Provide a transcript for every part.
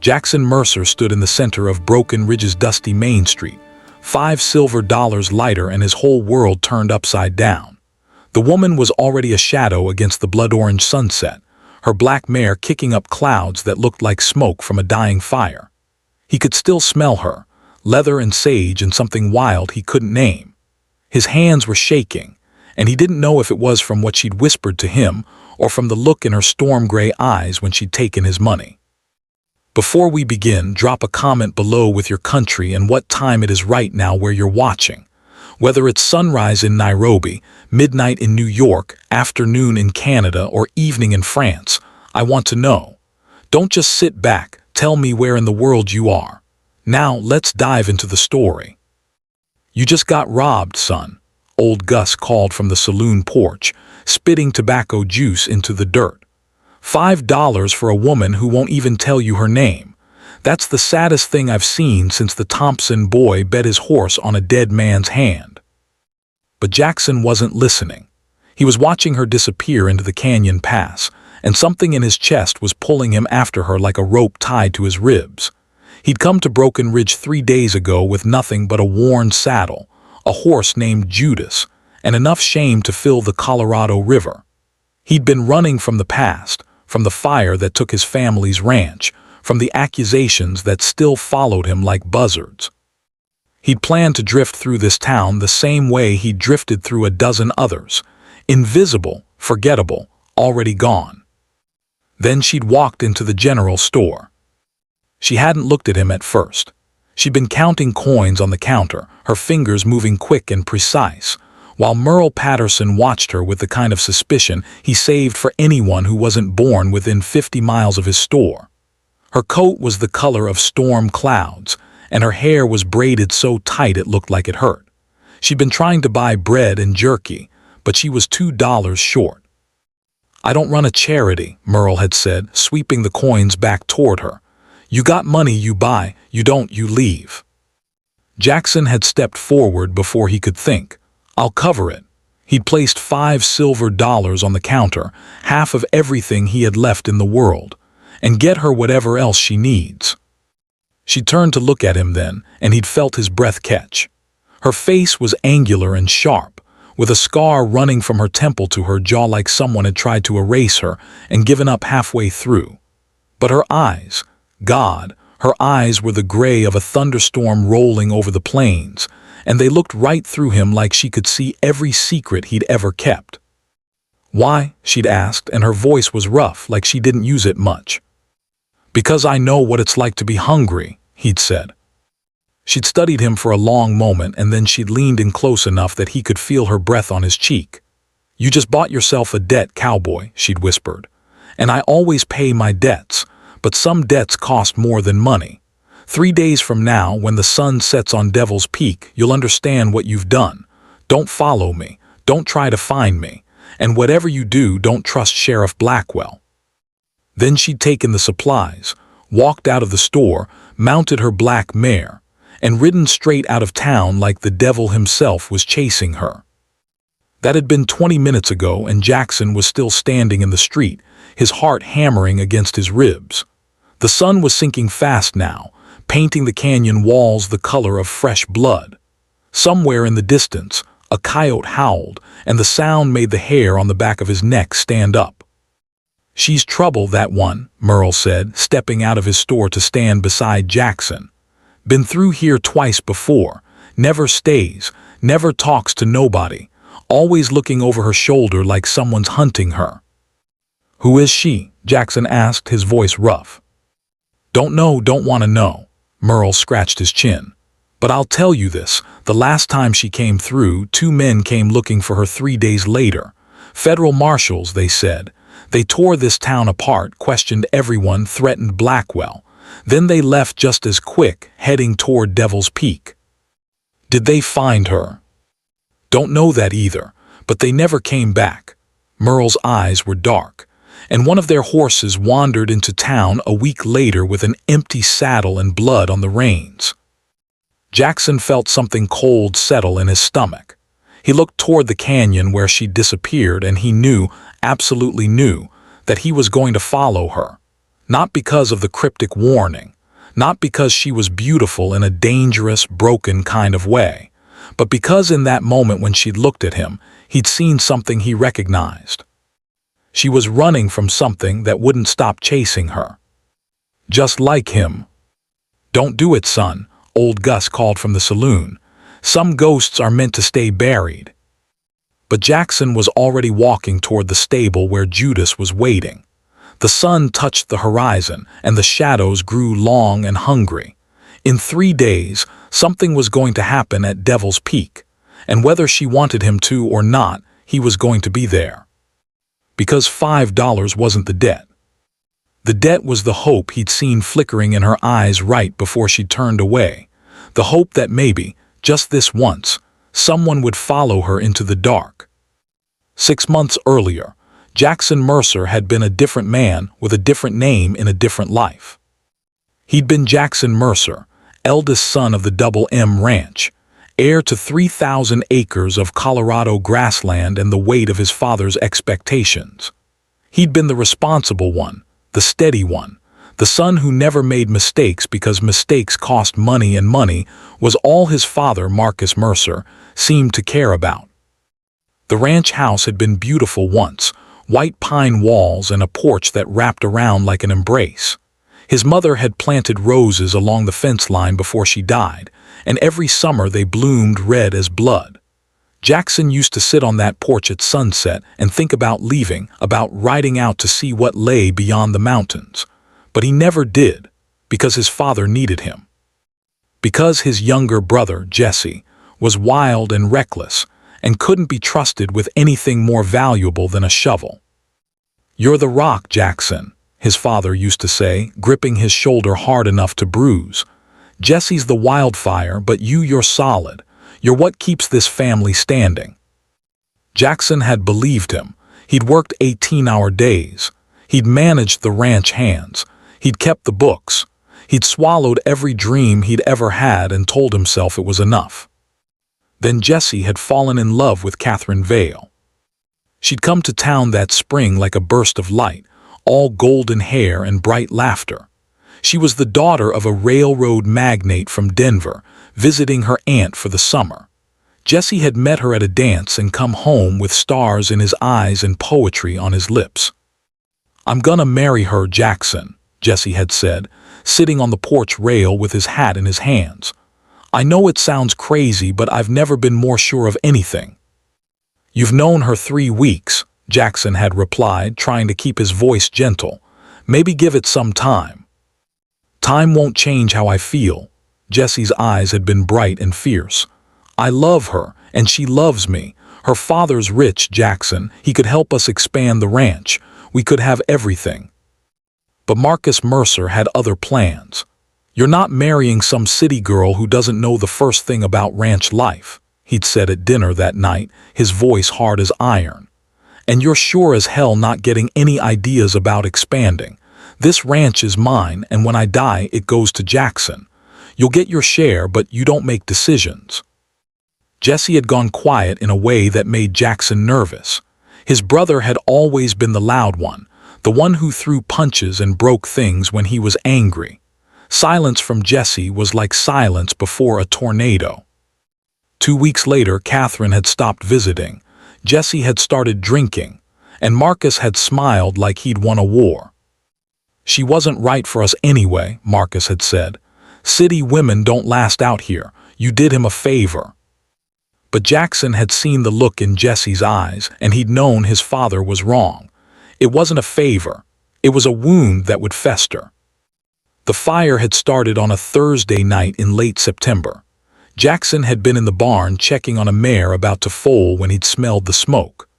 Jackson Mercer stood in the center of Broken Ridge's dusty Main Street, $5 lighter and his whole world turned upside down. The woman was already a shadow against the blood-orange sunset, her black mare kicking up clouds that looked like smoke from a dying fire. He could still smell her, leather and sage and something wild he couldn't name. His hands were shaking, and he didn't know if it was from what she'd whispered to him or from the look in her storm-gray eyes when she'd taken his money. Before we begin, drop a comment below with your country and what time it is right now where you're watching. Whether it's sunrise in Nairobi, midnight in New York, afternoon in Canada, or evening in France, I want to know. Don't just sit back, tell me where in the world you are. Now let's dive into the story. You just got robbed, son, old Gus called from the saloon porch, spitting tobacco juice into the dirt. $5 for a woman who won't even tell you her name. That's the saddest thing I've seen since the Thompson boy bet his horse on a dead man's hand. But Jackson wasn't listening. He was watching her disappear into the canyon pass, and something in his chest was pulling him after her like a rope tied to his ribs. He'd come to Broken Ridge 3 days ago with nothing but a worn saddle, a horse named Judas, and enough shame to fill the Colorado River. He'd been running from the past, from the fire that took his family's ranch, from the accusations that still followed him like buzzards. He'd planned to drift through this town the same way he'd drifted through a dozen others, invisible, forgettable, already gone. Then she'd walked into the general store. She hadn't looked at him at first. She'd been counting coins on the counter, her fingers moving quick and precise, while Merle Patterson watched her with the kind of suspicion he saved for anyone who wasn't born within 50 miles of his store. Her coat was the color of storm clouds, and her hair was braided so tight it looked like it hurt. She'd been trying to buy bread and jerky, but she was $2 short. "I don't run a charity," Merle had said, sweeping the coins back toward her. "You got money, you buy. You don't, you leave." Jackson had stepped forward before he could think. "I'll cover it." He'd placed $5 on the counter, half of everything he had left in the world, and get her whatever else she needs. She turned to look at him then, and he'd felt his breath catch. Her face was angular and sharp, with a scar running from her temple to her jaw like someone had tried to erase her and given up halfway through. But her eyes, God, her eyes were the gray of a thunderstorm rolling over the plains, and they looked right through him like she could see every secret he'd ever kept. "Why?" she'd asked, and her voice was rough, like she didn't use it much. "Because I know what it's like to be hungry," he'd said. She'd studied him for a long moment, and then she'd leaned in close enough that he could feel her breath on his cheek. "You just bought yourself a debt, cowboy," she'd whispered. "And I always pay my debts, but some debts cost more than money. 3 days from now, when the sun sets on Devil's Peak, you'll understand what you've done. Don't follow me. Don't try to find me. And whatever you do, don't trust Sheriff Blackwell." Then she'd taken the supplies, walked out of the store, mounted her black mare, and ridden straight out of town like the devil himself was chasing her. That had been 20 minutes ago, and Jackson was still standing in the street, his heart hammering against his ribs. The sun was sinking fast now, painting the canyon walls the color of fresh blood. Somewhere in the distance, a coyote howled, and the sound made the hair on the back of his neck stand up. "She's trouble, that one," Merle said, stepping out of his store to stand beside Jackson. "Been through here twice before. Never stays, never talks to nobody, always looking over her shoulder like someone's hunting her." "Who is she?" Jackson asked, his voice rough. "Don't know, don't want to know." Merle scratched his chin. "But I'll tell you this, the last time she came through, 2 men came looking for her 3 days later. Federal marshals, they said. They tore this town apart, questioned everyone, threatened Blackwell. Then they left just as quick, heading toward Devil's Peak." "Did they find her?" "Don't know that either, but they never came back." Merle's eyes were dark. "And one of their horses wandered into town a week later with an empty saddle and blood on the reins." Jackson felt something cold settle in his stomach. He looked toward the canyon where she'd disappeared, and he knew, absolutely knew, that he was going to follow her. Not because of the cryptic warning, not because she was beautiful in a dangerous, broken kind of way, but because in that moment when she'd looked at him, he'd seen something he recognized. She was running from something that wouldn't stop chasing her. Just like him. "Don't do it, son," old Gus called from the saloon. "Some ghosts are meant to stay buried." But Jackson was already walking toward the stable where Judas was waiting. The sun touched the horizon, and the shadows grew long and hungry. In 3 days, something was going to happen at Devil's Peak, and whether she wanted him to or not, he was going to be there. Because $5 wasn't the debt. The debt was the hope he'd seen flickering in her eyes right before she turned away. The hope that maybe, just this once, someone would follow her into the dark. 6 months earlier, Jackson Mercer had been a different man with a different name in a different life. He'd been Jackson Mercer, eldest son of the Double M Ranch, heir to 3,000 acres of Colorado grassland and the weight of his father's expectations. He'd been the responsible one, the steady one, the son who never made mistakes because mistakes cost money, and money was all his father, Marcus Mercer, seemed to care about. The ranch house had been beautiful once, white pine walls and a porch that wrapped around like an embrace. His mother had planted roses along the fence line before she died, and every summer they bloomed red as blood. Jackson used to sit on that porch at sunset and think about leaving, about riding out to see what lay beyond the mountains. But he never did, because his father needed him. Because his younger brother, Jesse, was wild and reckless and couldn't be trusted with anything more valuable than a shovel. "You're the rock, Jackson," his father used to say, gripping his shoulder hard enough to bruise. "Jesse's the wildfire, but you're solid. You're what keeps this family standing." Jackson had believed him. He'd worked 18-hour days. He'd managed the ranch hands. He'd kept the books. He'd swallowed every dream he'd ever had and told himself it was enough. Then Jesse had fallen in love with Catherine Vale. She'd come to town that spring like a burst of light, all golden hair and bright laughter. She was the daughter of a railroad magnate from Denver, visiting her aunt for the summer. Jesse had met her at a dance and come home with stars in his eyes and poetry on his lips. "I'm gonna marry her, Jackson," Jesse had said, sitting on the porch rail with his hat in his hands. "I know it sounds crazy, but I've never been more sure of anything." "You've known her 3 weeks," Jackson had replied, trying to keep his voice gentle. "Maybe give it some time." "Time won't change how I feel." Jesse's eyes had been bright and fierce. "I love her, and she loves me. Her father's rich, Jackson. He could help us expand the ranch. We could have everything." But Marcus Mercer had other plans. "You're not marrying some city girl who doesn't know the first thing about ranch life," he'd said at dinner that night, his voice hard as iron. "And you're sure as hell not getting any ideas about expanding. This ranch is mine, and when I die, it goes to Jackson. You'll get your share, but you don't make decisions." Jesse had gone quiet in a way that made Jackson nervous. His brother had always been the loud one, the one who threw punches and broke things when he was angry. Silence from Jesse was like silence before a tornado. 2 weeks later, Catherine had stopped visiting. Jesse had started drinking, and Marcus had smiled like he'd won a war. "She wasn't right for us anyway," Marcus had said. "City women don't last out here. You did him a favor." But Jackson had seen the look in Jesse's eyes, and he'd known his father was wrong. It wasn't a favor. It was a wound that would fester. The fire had started on a Thursday night in late September. Jackson had been in the barn checking on a mare about to foal when he'd smelled the smoke.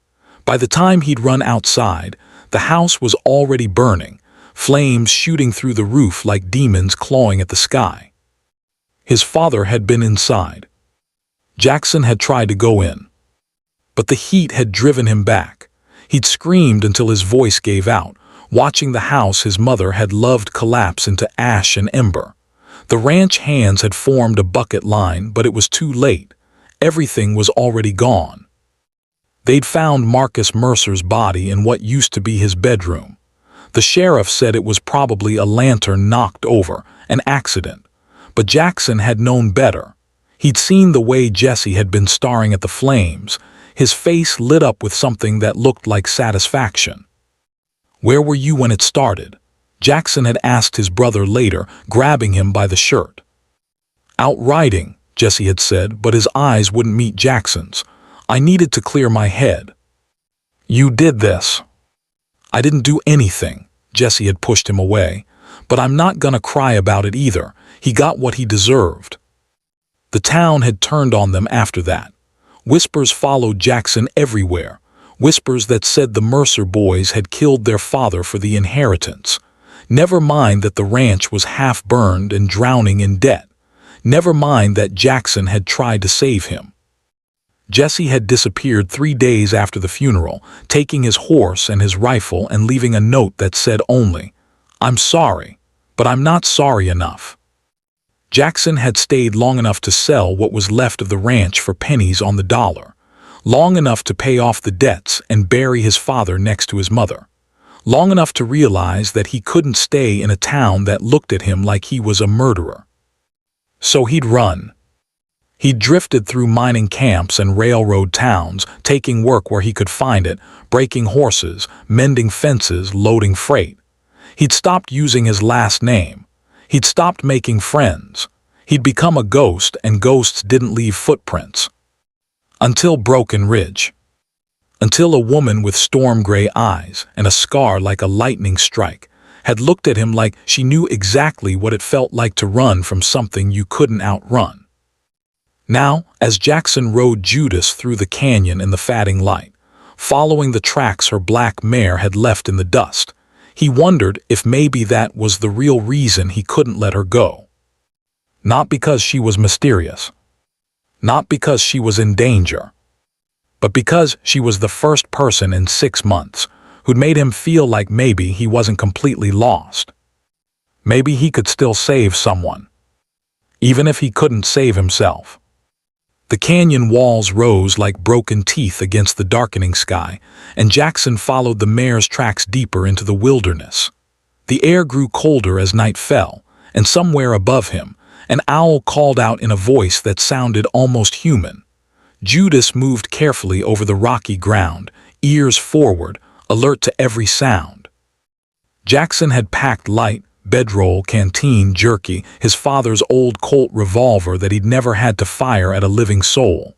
By the time he'd run outside, the house was already burning, flames shooting through the roof like demons clawing at the sky. His father had been inside. Jackson had tried to go in. But the heat had driven him back. He'd screamed until his voice gave out, watching the house his mother had loved collapse into ash and ember. The ranch hands had formed a bucket line, but it was too late. Everything was already gone. They'd found Marcus Mercer's body in what used to be his bedroom. The sheriff said it was probably a lantern knocked over, an accident. But Jackson had known better. He'd seen the way Jesse had been staring at the flames, his face lit up with something that looked like satisfaction. "Where were you when it started?" Jackson had asked his brother later, grabbing him by the shirt. "Out riding," Jesse had said, but his eyes wouldn't meet Jackson's. "I needed to clear my head." "You did this." "I didn't do anything," Jesse had pushed him away. "But I'm not gonna cry about it either. He got what he deserved." The town had turned on them after that. Whispers followed Jackson everywhere, whispers that said the Mercer boys had killed their father for the inheritance. Never mind that the ranch was half burned and drowning in debt. Never mind that Jackson had tried to save him. Jesse had disappeared 3 days after the funeral, taking his horse and his rifle and leaving a note that said only, "I'm sorry, but I'm not sorry enough." Jackson had stayed long enough to sell what was left of the ranch for pennies on the dollar, long enough to pay off the debts and bury his father next to his mother, long enough to realize that he couldn't stay in a town that looked at him like he was a murderer. So he'd run. He'd drifted through mining camps and railroad towns, taking work where he could find it, breaking horses, mending fences, loading freight. He'd stopped using his last name. He'd stopped making friends. He'd become a ghost, and ghosts didn't leave footprints. Until Broken Ridge. Until a woman with storm-gray eyes and a scar like a lightning strike had looked at him like she knew exactly what it felt like to run from something you couldn't outrun. Now, as Jackson rode Judas through the canyon in the fading light, following the tracks her black mare had left in the dust, he wondered if maybe that was the real reason he couldn't let her go. Not because she was mysterious. Not because she was in danger. But because she was the first person in 6 months who'd made him feel like maybe he wasn't completely lost. Maybe he could still save someone. Even if he couldn't save himself. The canyon walls rose like broken teeth against the darkening sky, and Jackson followed the mare's tracks deeper into the wilderness. The air grew colder as night fell, and somewhere above him, an owl called out in a voice that sounded almost human. Judas moved carefully over the rocky ground, ears forward, alert to every sound. Jackson had packed light, bedroll, canteen, jerky, his father's old Colt revolver that he'd never had to fire at a living soul.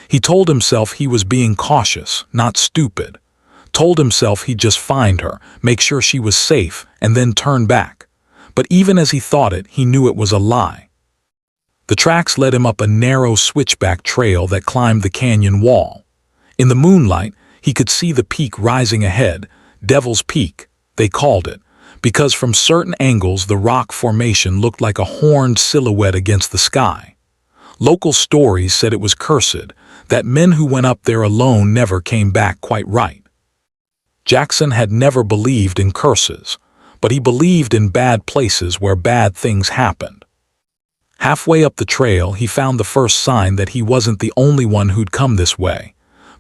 He told himself he was being cautious, not stupid. Told himself he'd just find her, make sure she was safe, and then turn back. But even as he thought it, he knew it was a lie. The tracks led him up a narrow switchback trail that climbed the canyon wall. In the moonlight, he could see the peak rising ahead, Devil's Peak, they called it, because from certain angles the rock formation looked like a horned silhouette against the sky. Local stories said it was cursed, that men who went up there alone never came back quite right. Jackson had never believed in curses, but he believed in bad places where bad things happened. Halfway up the trail, he found the first sign that he wasn't the only one who'd come this way.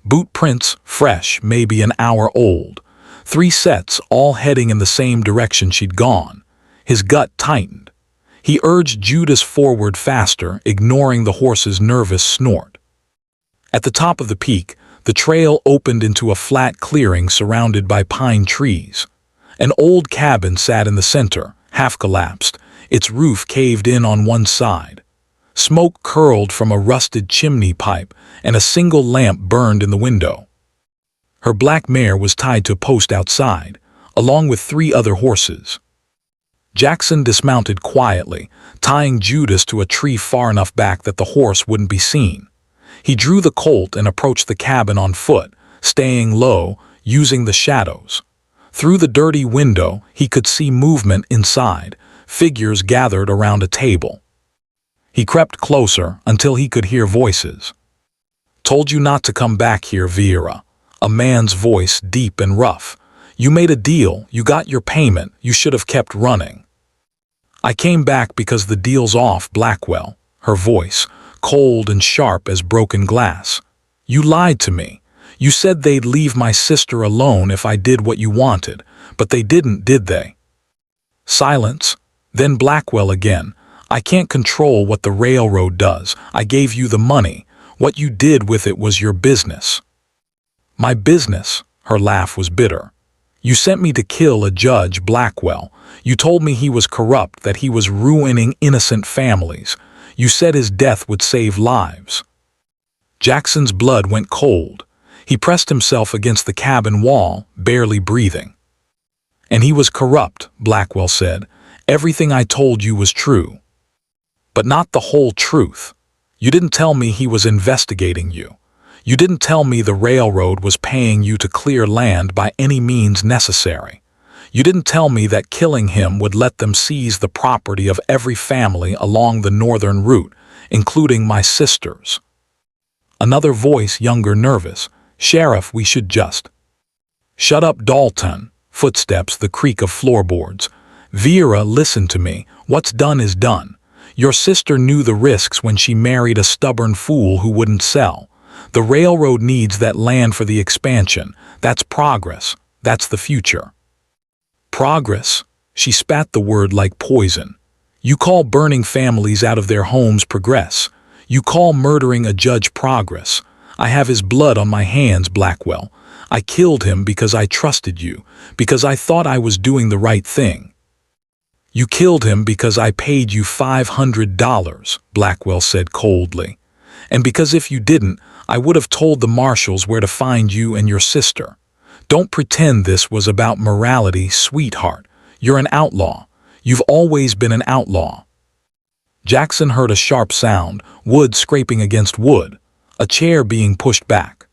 Boot prints, fresh, maybe an hour old. 3 sets, all heading in the same direction she'd gone. His gut tightened. He urged Judas forward faster, ignoring the horse's nervous snort. At the top of the peak, the trail opened into a flat clearing surrounded by pine trees. An old cabin sat in the center, half collapsed, its roof caved in on one side. Smoke curled from a rusted chimney pipe, and a single lamp burned in the window. Her black mare was tied to a post outside, along with 3 other horses. Jackson dismounted quietly, tying Judas to a tree far enough back that the horse wouldn't be seen. He drew the Colt and approached the cabin on foot, staying low, using the shadows. Through the dirty window, he could see movement inside, figures gathered around a table. He crept closer until he could hear voices. "Told you not to come back here, Vera." A man's voice, deep and rough. "You made a deal, you got your payment, you should have kept running." "I came back because the deal's off, Blackwell." Her voice, cold and sharp as broken glass. "You lied to me. You said they'd leave my sister alone if I did what you wanted, But they didn't, did they? Silence. Then Blackwell again. I can't control what the railroad does. I gave you the money. What you did with it was your business. My business? Her laugh was bitter. You sent me to kill a judge, Blackwell. You told me he was corrupt, that he was ruining innocent families. You said his death would save lives. Jackson's blood went cold. He pressed himself against the cabin wall, barely breathing. And he was corrupt, Blackwell said. Everything I told you was true. But not the whole truth. You didn't tell me he was investigating you. You didn't tell me the railroad was paying you to clear land by any means necessary. You didn't tell me that killing him would let them seize the property of every family along the northern route, including my sister's. Another voice, younger, nervous. Sheriff, we should just. Shut up, Dalton. Footsteps, the creak of floorboards. Vera, listen to me. What's done is done. Your sister knew the risks when she married a stubborn fool who wouldn't sell. The railroad needs that land for the expansion. That's progress. That's the future. Progress? She spat the word like poison. You call burning families out of their homes progress. You call murdering a judge progress. I have his blood on my hands, Blackwell. I killed him because I trusted you, because I thought I was doing the right thing. You killed him because I paid you $500, Blackwell said coldly. And because if you didn't, I would have told the marshals where to find you and your sister. Don't pretend this was about morality, sweetheart. You're an outlaw. You've always been an outlaw. Jackson heard a sharp sound, wood scraping against wood, a chair being pushed back.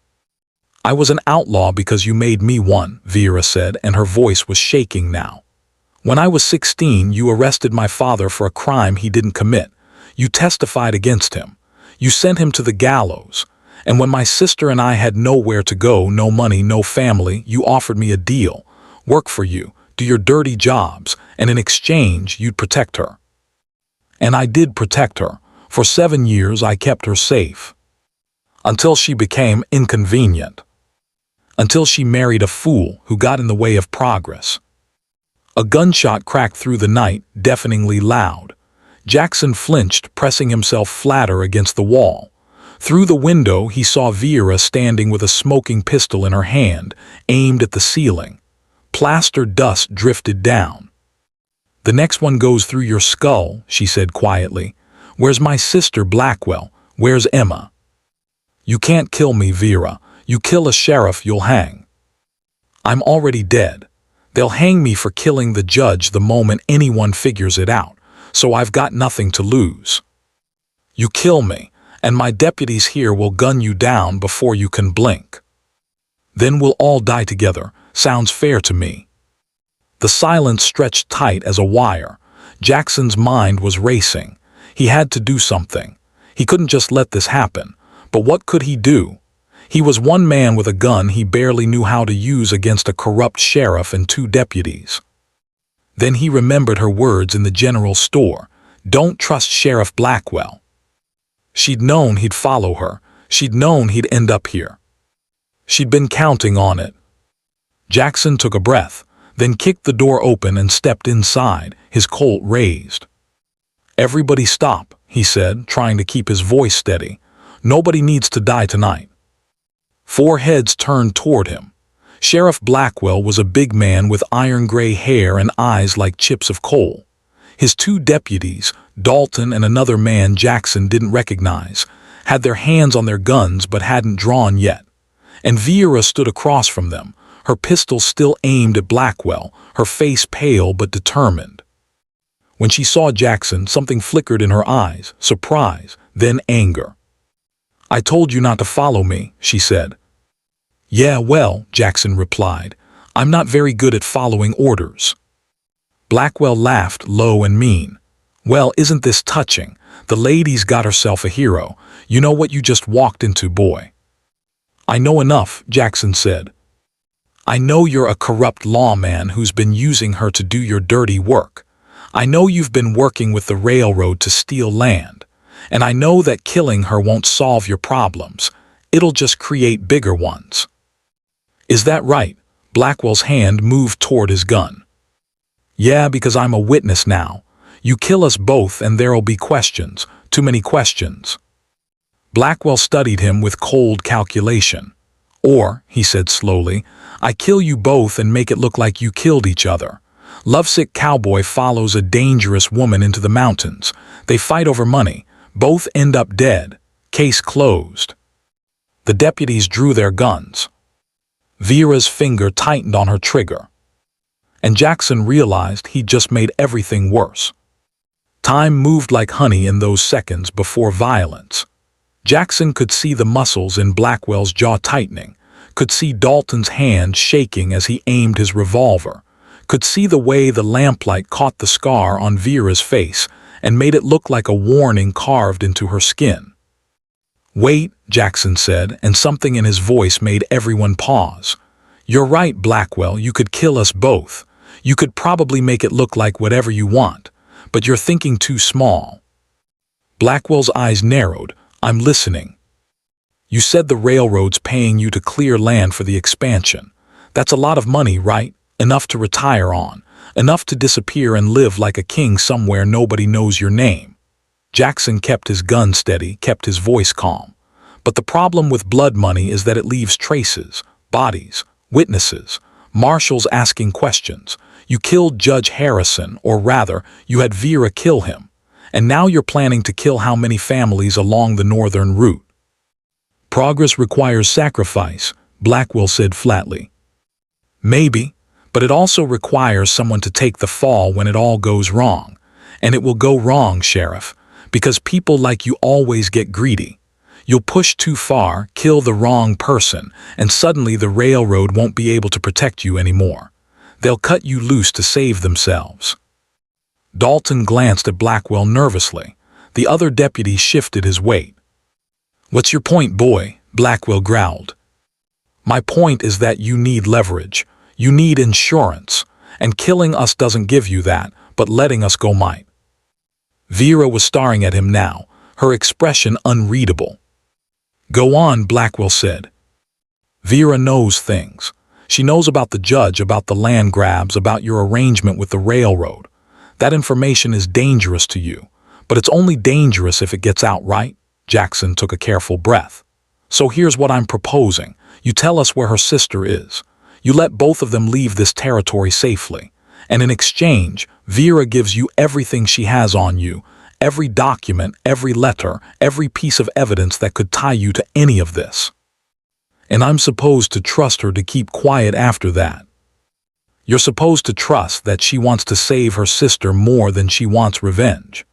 I was an outlaw because you made me one, Vera said, and her voice was shaking now. When I was 16, you arrested my father for a crime he didn't commit. You testified against him. You sent him to the gallows. And when my sister and I had nowhere to go, no money, no family, you offered me a deal. Work for you, do your dirty jobs, and in exchange, you'd protect her. And I did protect her. For 7 years, I kept her safe. Until she became inconvenient. Until she married a fool who got in the way of progress. A gunshot cracked through the night, deafeningly loud. Jackson flinched, pressing himself flatter against the wall. Through the window, he saw Vera standing with a smoking pistol in her hand, aimed at the ceiling. Plaster dust drifted down. The next one goes through your skull, she said quietly. Where's my sister, Blackwell? Where's Emma? You can't kill me, Vera. You kill a sheriff, you'll hang. I'm already dead. They'll hang me for killing the judge the moment anyone figures it out, so I've got nothing to lose. You kill me, and my deputies here will gun you down before you can blink. Then we'll all die together. Sounds fair to me. The silence stretched tight as a wire. Jackson's mind was racing. He had to do something. He couldn't just let this happen. But what could he do? He was one man with a gun he barely knew how to use against a corrupt sheriff and 2 deputies. Then he remembered her words in the general store. Don't trust Sheriff Blackwell. She'd known he'd follow her. She'd known he'd end up here. She'd been counting on it. Jackson took a breath, then kicked the door open and stepped inside, his Colt raised. Everybody stop, he said, trying to keep his voice steady. Nobody needs to die tonight. 4 heads turned toward him. Sheriff Blackwell was a big man with iron-gray hair and eyes like chips of coal. His 2 deputies, Dalton and another man Jackson didn't recognize, had their hands on their guns but hadn't drawn yet. And Vera stood across from them, her pistol still aimed at Blackwell, her face pale but determined. When she saw Jackson, something flickered in her eyes, surprise, then anger. I told you not to follow me, she said. Yeah, well, Jackson replied, I'm not very good at following orders. Blackwell laughed low and mean. Well, isn't this touching? The lady's got herself a hero. You know what you just walked into, boy. I know enough, Jackson said. I know you're a corrupt lawman who's been using her to do your dirty work. I know you've been working with the railroad to steal land. And I know that killing her won't solve your problems. It'll just create bigger ones. Is that right? Blackwell's hand moved toward his gun. Yeah, because I'm a witness now. You kill us both and there'll be questions. Too many questions. Blackwell studied him with cold calculation. Or, he said slowly, I kill you both and make it look like you killed each other. Lovesick cowboy follows a dangerous woman into the mountains. They fight over money. Both end up dead. Case closed. The deputies drew their guns. Vera's finger tightened on her trigger. And Jackson realized he'd just made everything worse. Time moved like honey in those seconds before violence. Jackson could see the muscles in Blackwell's jaw tightening, could see Dalton's hand shaking as he aimed his revolver, could see the way the lamplight caught the scar on Vera's face and made it look like a warning carved into her skin. Wait, Jackson said, and something in his voice made everyone pause. You're right, Blackwell, you could kill us both. You could probably make it look like whatever you want, but you're thinking too small. Blackwell's eyes narrowed. I'm listening. You said the railroad's paying you to clear land for the expansion. That's a lot of money, right? Enough to retire on. Enough to disappear and live like a king somewhere nobody knows your name. Jackson kept his gun steady, kept his voice calm. But the problem with blood money is that it leaves traces, bodies, witnesses, marshals asking questions. You killed Judge Harrison, or rather, you had Vera kill him. And now you're planning to kill how many families along the northern route? Progress requires sacrifice, Blackwell said flatly. Maybe, but it also requires someone to take the fall when it all goes wrong. And it will go wrong, Sheriff, because people like you always get greedy. You'll push too far, kill the wrong person, and suddenly the railroad won't be able to protect you anymore. They'll cut you loose to save themselves. Dalton glanced at Blackwell nervously. The other deputy shifted his weight. What's your point, boy? Blackwell growled. My point is that you need leverage. You need insurance. And killing us doesn't give you that, but letting us go might. Vera was staring at him now, her expression unreadable. Go on, Blackwell said. Vera knows things. She knows about the judge, about the land grabs, about your arrangement with the railroad. That information is dangerous to you, but it's only dangerous if it gets out, right? Jackson took a careful breath. So here's what I'm proposing. You tell us where her sister is. You let both of them leave this territory safely. And in exchange, Vera gives you everything she has on you, every document, every letter, every piece of evidence that could tie you to any of this. And I'm supposed to trust her to keep quiet after that. You're supposed to trust that she wants to save her sister more than she wants revenge.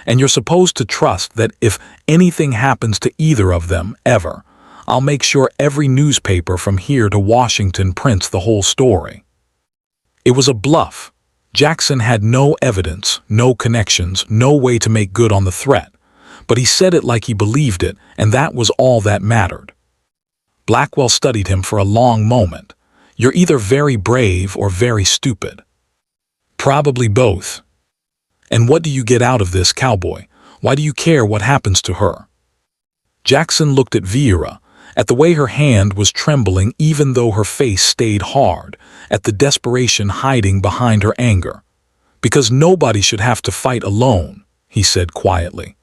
And you're supposed to trust that if anything happens to either of them, ever, I'll make sure every newspaper from here to Washington prints the whole story. It was a bluff. Jackson had no evidence, no connections, no way to make good on the threat. But he said it like he believed it, and that was all that mattered. Blackwell studied him for a long moment. You're either very brave or very stupid. Probably both. And what do you get out of this, cowboy? Why do you care what happens to her? Jackson looked at Vera, at the way her hand was trembling even though her face stayed hard, at the desperation hiding behind her anger. Because nobody should have to fight alone, he said quietly.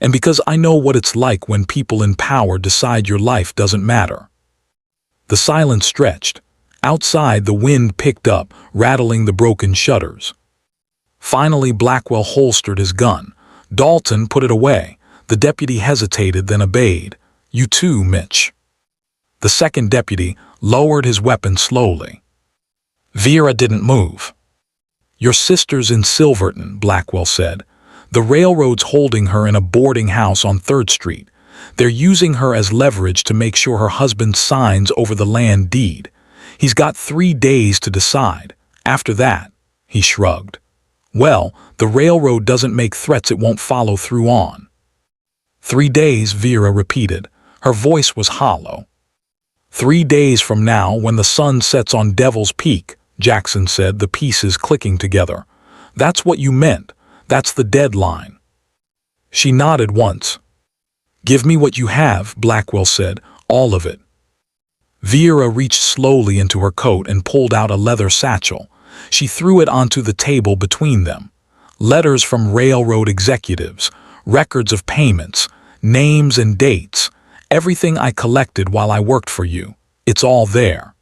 And because I know what it's like when people in power decide your life doesn't matter. The silence stretched. Outside, the wind picked up, rattling the broken shutters. Finally, Blackwell holstered his gun. Dalton put it away. The deputy hesitated, then obeyed. You too, Mitch. The second deputy lowered his weapon slowly. Vera didn't move. Your sister's in Silverton, Blackwell said. The railroad's holding her in a boarding house on 3rd Street. They're using her as leverage to make sure her husband signs over the land deed. He's got 3 days to decide. After that, he shrugged. Well, the railroad doesn't make threats it won't follow through on. 3 days, Vera repeated. Her voice was hollow. 3 days from now, when the sun sets on Devil's Peak, Jackson said, the pieces clicking together. That's what you meant. That's the deadline. She nodded once. Give me what you have, Blackwell said, all of it. Vera reached slowly into her coat and pulled out a leather satchel. She threw it onto the table between them. Letters from railroad executives, records of payments, names and dates, everything I collected while I worked for you. It's all there.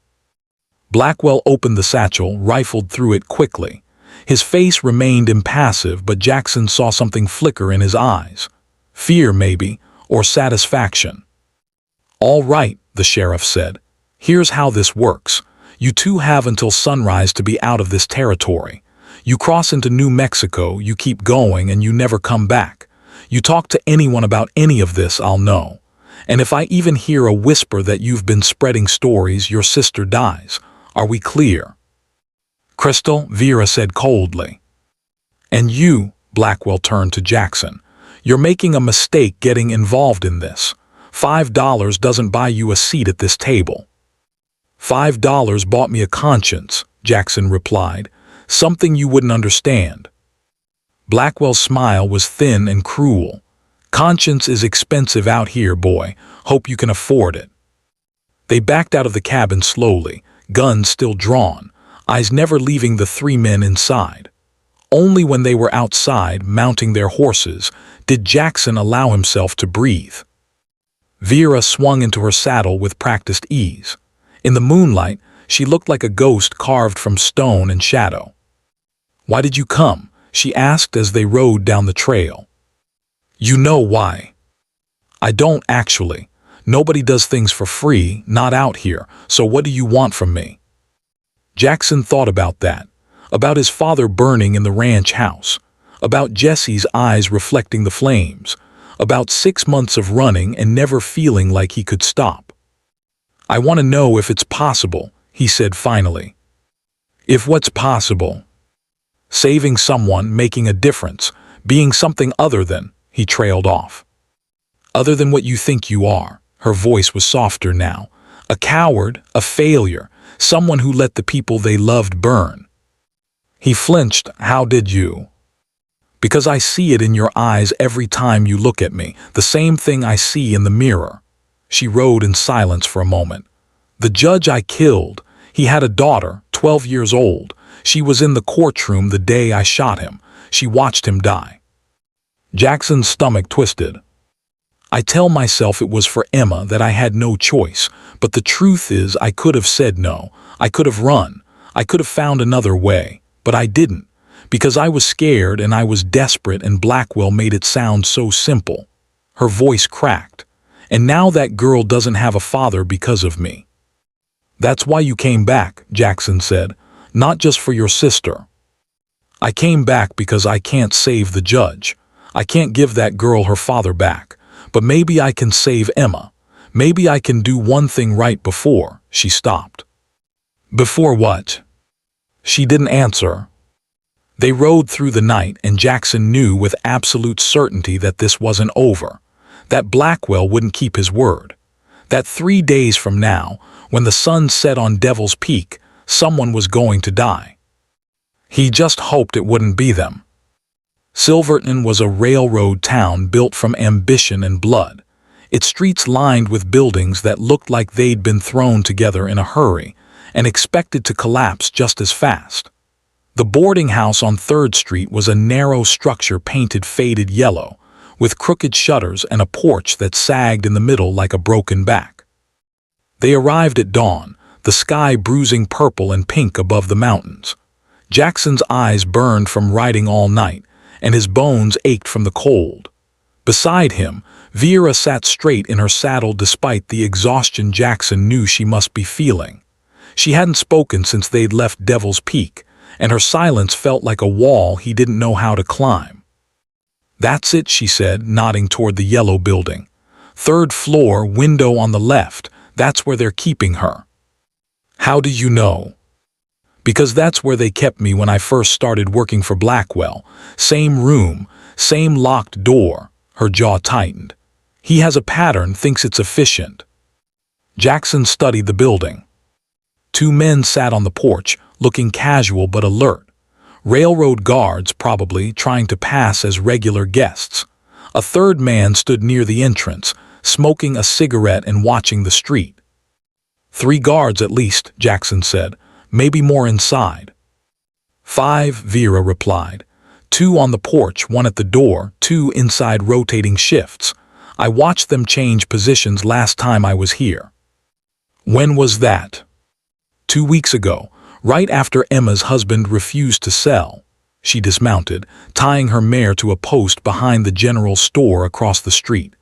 Blackwell opened the satchel, rifled through it quickly. His face remained impassive, but Jackson saw something flicker in his eyes. Fear, maybe, or satisfaction. "All right," the sheriff said. "Here's how this works. You two have until sunrise to be out of this territory. You cross into New Mexico, you keep going, and you never come back. You talk to anyone about any of this, I'll know. And if I even hear a whisper that you've been spreading stories, your sister dies. Are we clear?" "Crystal," Vera said coldly. "And you," Blackwell turned to Jackson, "you're making a mistake getting involved in this. $5 doesn't buy you a seat at this table." "$5 bought me a conscience," Jackson replied, "something you wouldn't understand." Blackwell's smile was thin and cruel. "Conscience is expensive out here, boy. Hope you can afford it." They backed out of the cabin slowly, guns still drawn, eyes never leaving the three men inside. Only when they were outside, mounting their horses, did Jackson allow himself to breathe. Vera swung into her saddle with practiced ease. In the moonlight, she looked like a ghost carved from stone and shadow. "Why did you come?" she asked as they rode down the trail. "You know why." "I don't actually. Nobody does things for free, not out here, so what do you want from me?" Jackson thought about that, about his father burning in the ranch house, about Jesse's eyes reflecting the flames, about 6 months of running and never feeling like he could stop. "I want to know if it's possible," he said finally. "If what's possible?" "Saving someone, making a difference, being something other than," he trailed off. "Other than what you think you are." Her voice was softer now. "A coward, a failure, someone who let the people they loved burn." He flinched. "How did you?" "Because I see it in your eyes every time you look at me, the same thing I see in the mirror." She rode in silence for a moment. "The judge I killed, he had a daughter, 12 years old. She was in the courtroom the day I shot him. She watched him die." Jackson's stomach twisted. "I tell myself it was for Emma, that I had no choice, but the truth is I could have said no. I could have run. I could have found another way, but I didn't, because I was scared and I was desperate, and Blackwell made it sound so simple." Her voice cracked. "And now that girl doesn't have a father because of me." "That's why you came back," Jackson said, "not just for your sister." "I came back because I can't save the judge. I can't give that girl her father back. But maybe I can save Emma. Maybe I can do one thing right before." She stopped. "Before what?" She didn't answer. They rode through the night, and Jackson knew with absolute certainty that this wasn't over, that Blackwell wouldn't keep his word, that 3 days from now, when the sun set on Devil's Peak, someone was going to die. He just hoped it wouldn't be them. Silverton was a railroad town built from ambition and blood, its streets lined with buildings that looked like they'd been thrown together in a hurry and expected to collapse just as fast. The boarding house on 3rd Street was a narrow structure painted faded yellow, with crooked shutters and a porch that sagged in the middle like a broken back. They arrived at dawn, the sky bruising purple and pink above the mountains. Jackson's eyes burned from riding all night, and his bones ached from the cold. Beside him, Vera sat straight in her saddle despite the exhaustion Jackson knew she must be feeling. She hadn't spoken since they'd left Devil's Peak, and her silence felt like a wall he didn't know how to climb. "That's it," she said, nodding toward the yellow building. "3rd floor, window on the left. That's where they're keeping her." "How do you know?" "Because that's where they kept me when I first started working for Blackwell. Same room, same locked door." Her jaw tightened. "He has a pattern, thinks it's efficient." Jackson studied the building. 2 men sat on the porch, looking casual but alert. Railroad guards, probably, trying to pass as regular guests. A 3rd man stood near the entrance, smoking a cigarette and watching the street. 3 guards at least, Jackson said. Maybe more inside. 5, Vera replied. 2 on the porch, 1 at the door, 2 inside rotating shifts. I watched them change positions last time I was here. When was that? 2 weeks ago, right after Emma's husband refused to sell. She dismounted, tying her mare to a post behind the general store across the street.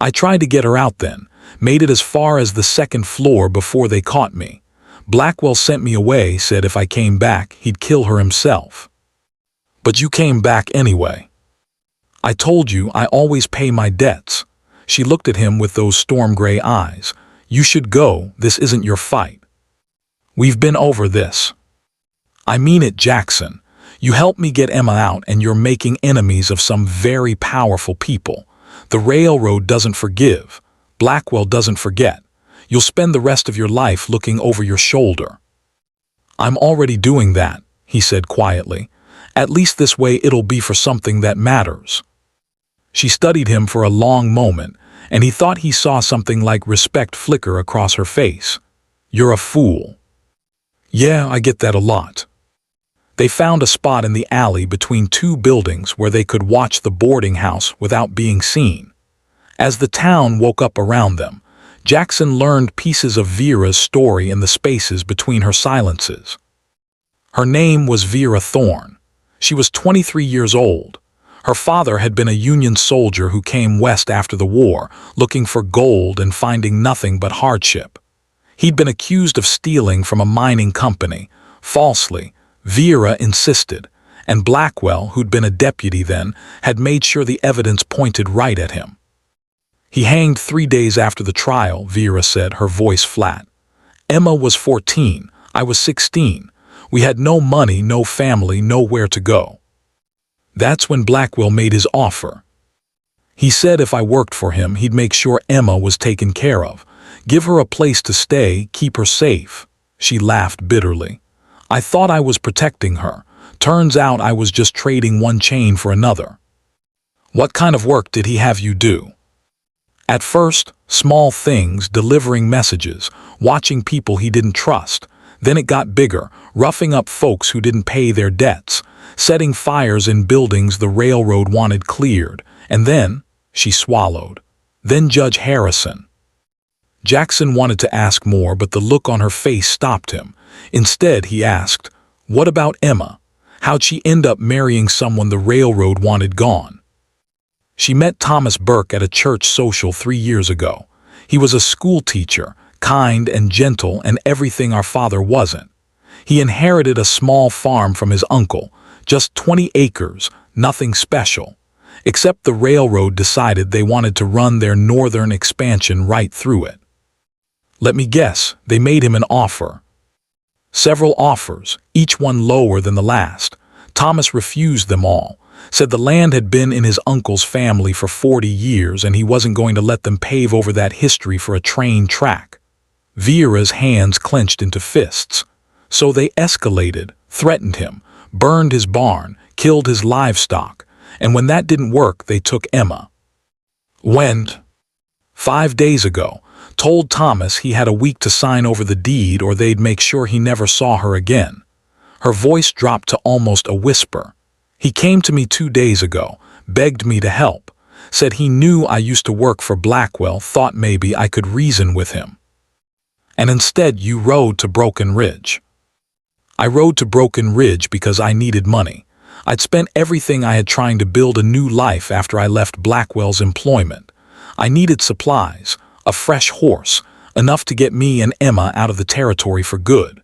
I tried to get her out then, made it as far as the 2nd floor before they caught me. Blackwell sent me away, said if I came back, he'd kill her himself. But you came back anyway. I told you I always pay my debts. She looked at him with those storm-gray eyes. You should go, this isn't your fight. We've been over this. I mean it, Jackson. You helped me get Emma out and you're making enemies of some very powerful people. The railroad doesn't forgive. Blackwell doesn't forget. You'll spend the rest of your life looking over your shoulder. I'm already doing that, he said quietly. At least this way it'll be for something that matters. She studied him for a long moment, and he thought he saw something like respect flicker across her face. You're a fool. Yeah, I get that a lot. They found a spot in the alley between 2 buildings where they could watch the boarding house without being seen. As the town woke up around them, Jackson learned pieces of Vera's story in the spaces between her silences. Her name was Vera Thorne. She was 23 years old. Her father had been a Union soldier who came west after the war, looking for gold and finding nothing but hardship. He'd been accused of stealing from a mining company. Falsely, Vera insisted, and Blackwell, who'd been a deputy then, had made sure the evidence pointed right at him. He hanged 3 days after the trial, Vera said, her voice flat. Emma was 14, I was 16. We had no money, no family, nowhere to go. That's when Blackwell made his offer. He said if I worked for him, he'd make sure Emma was taken care of, give her a place to stay, keep her safe. She laughed bitterly. I thought I was protecting her. Turns out I was just trading one chain for another. What kind of work did he have you do? At first, small things, delivering messages, watching people he didn't trust. Then it got bigger, roughing up folks who didn't pay their debts, setting fires in buildings the railroad wanted cleared, and then, she swallowed, then Judge Harrison. Jackson wanted to ask more, but the look on her face stopped him. Instead, he asked, what about Emma? How'd she end up marrying someone the railroad wanted gone? She met Thomas Burke at a church social 3 years ago. He was a school teacher, kind and gentle and everything our father wasn't. He inherited a small farm from his uncle, just 20 acres, nothing special. Except the railroad decided they wanted to run their northern expansion right through it. Let me guess, they made him an offer. Several offers, each one lower than the last. Thomas refused them all, said the land had been in his uncle's family for 40 years and he wasn't going to let them pave over that history for a train track. Vera's hands clenched into fists. So they escalated, threatened him, burned his barn, killed his livestock, and when that didn't work, they took Emma. Went 5 days ago, told Thomas he had a week to sign over the deed or they'd make sure he never saw her again. Her voice dropped to almost a whisper. He came to me 2 days ago, begged me to help, said he knew I used to work for Blackwell, thought maybe I could reason with him. And instead you rode to Broken Ridge. I rode to Broken Ridge because I needed money. I'd spent everything I had trying to build a new life after I left Blackwell's employment. I needed supplies, a fresh horse, enough to get me and Emma out of the territory for good.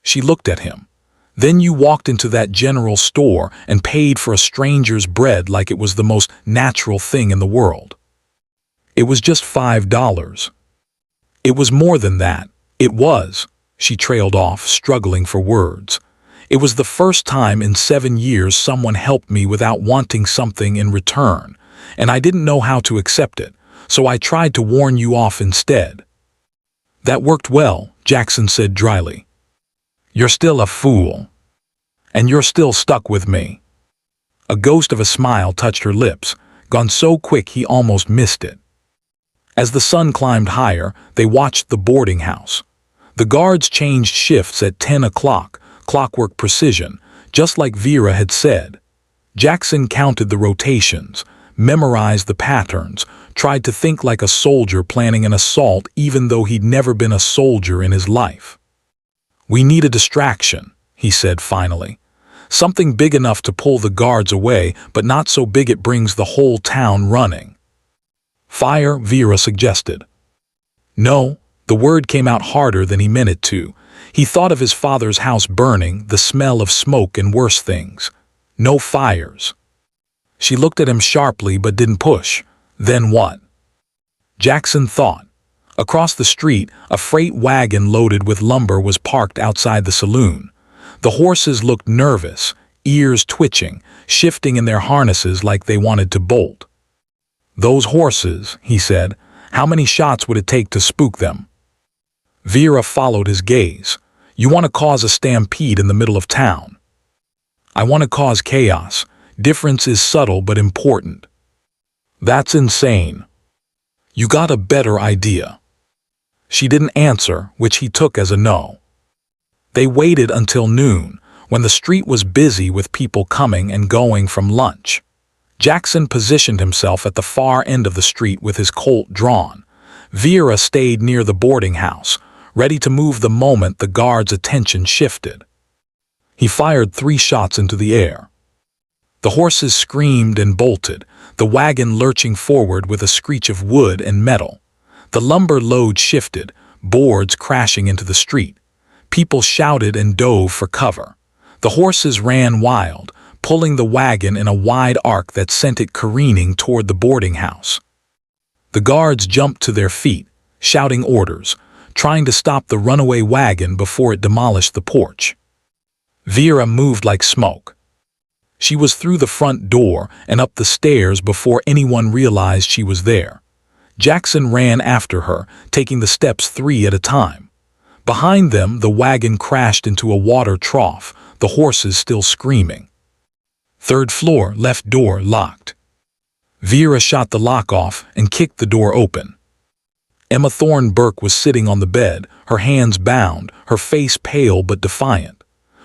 She looked at him. Then you walked into that general store and paid for a stranger's bread like it was the most natural thing in the world. It was just $5. It was more than that. It was, she trailed off, struggling for words. It was the first time in 7 years someone helped me without wanting something in return, and I didn't know how to accept it, so I tried to warn you off instead. That worked well, Jackson said dryly. You're still a fool. And you're still stuck with me. A ghost of a smile touched her lips, gone so quick he almost missed it. As the sun climbed higher, they watched the boarding house. The guards changed shifts at 10 o'clock, clockwork precision, just like Vera had said. Jackson counted the rotations, memorized the patterns, tried to think like a soldier planning an assault even though he'd never been a soldier in his life. "We need a distraction," he said finally. "Something big enough to pull the guards away, but not so big it brings the whole town running." "Fire," Vera suggested. No, the word came out harder than he meant it to. He thought of his father's house burning, the smell of smoke and worse things. No fires. She looked at him sharply but didn't push. Then what? Jackson thought. Across the street, a freight wagon loaded with lumber was parked outside the saloon. The horses looked nervous, ears twitching, shifting in their harnesses like they wanted to bolt. "Those horses," he said, "how many shots would it take to spook them?" Vera followed his gaze. "You want to cause a stampede in the middle of town." "I want to cause chaos. Difference is subtle but important." "That's insane." "You got a better idea." She didn't answer, which he took as a no. They waited until noon, when the street was busy with people coming and going from lunch. Jackson positioned himself at the far end of the street with his Colt drawn. Vera stayed near the boarding house, ready to move the moment the guard's attention shifted. He fired 3 shots into the air. The horses screamed and bolted, the wagon lurching forward with a screech of wood and metal. The lumber load shifted, boards crashing into the street. People shouted and dove for cover. The horses ran wild, pulling the wagon in a wide arc that sent it careening toward the boarding house. The guards jumped to their feet, shouting orders, trying to stop the runaway wagon before it demolished the porch. Vera moved like smoke. She was through the front door and up the stairs before anyone realized she was there. Jackson ran after her, taking the steps 3 at a time. Behind them, the wagon crashed into a water trough, the horses still screaming. "Third floor, left door locked." Vera shot the lock off and kicked the door open. Emma Thorne Burke was sitting on the bed, her hands bound, her face pale but defiant.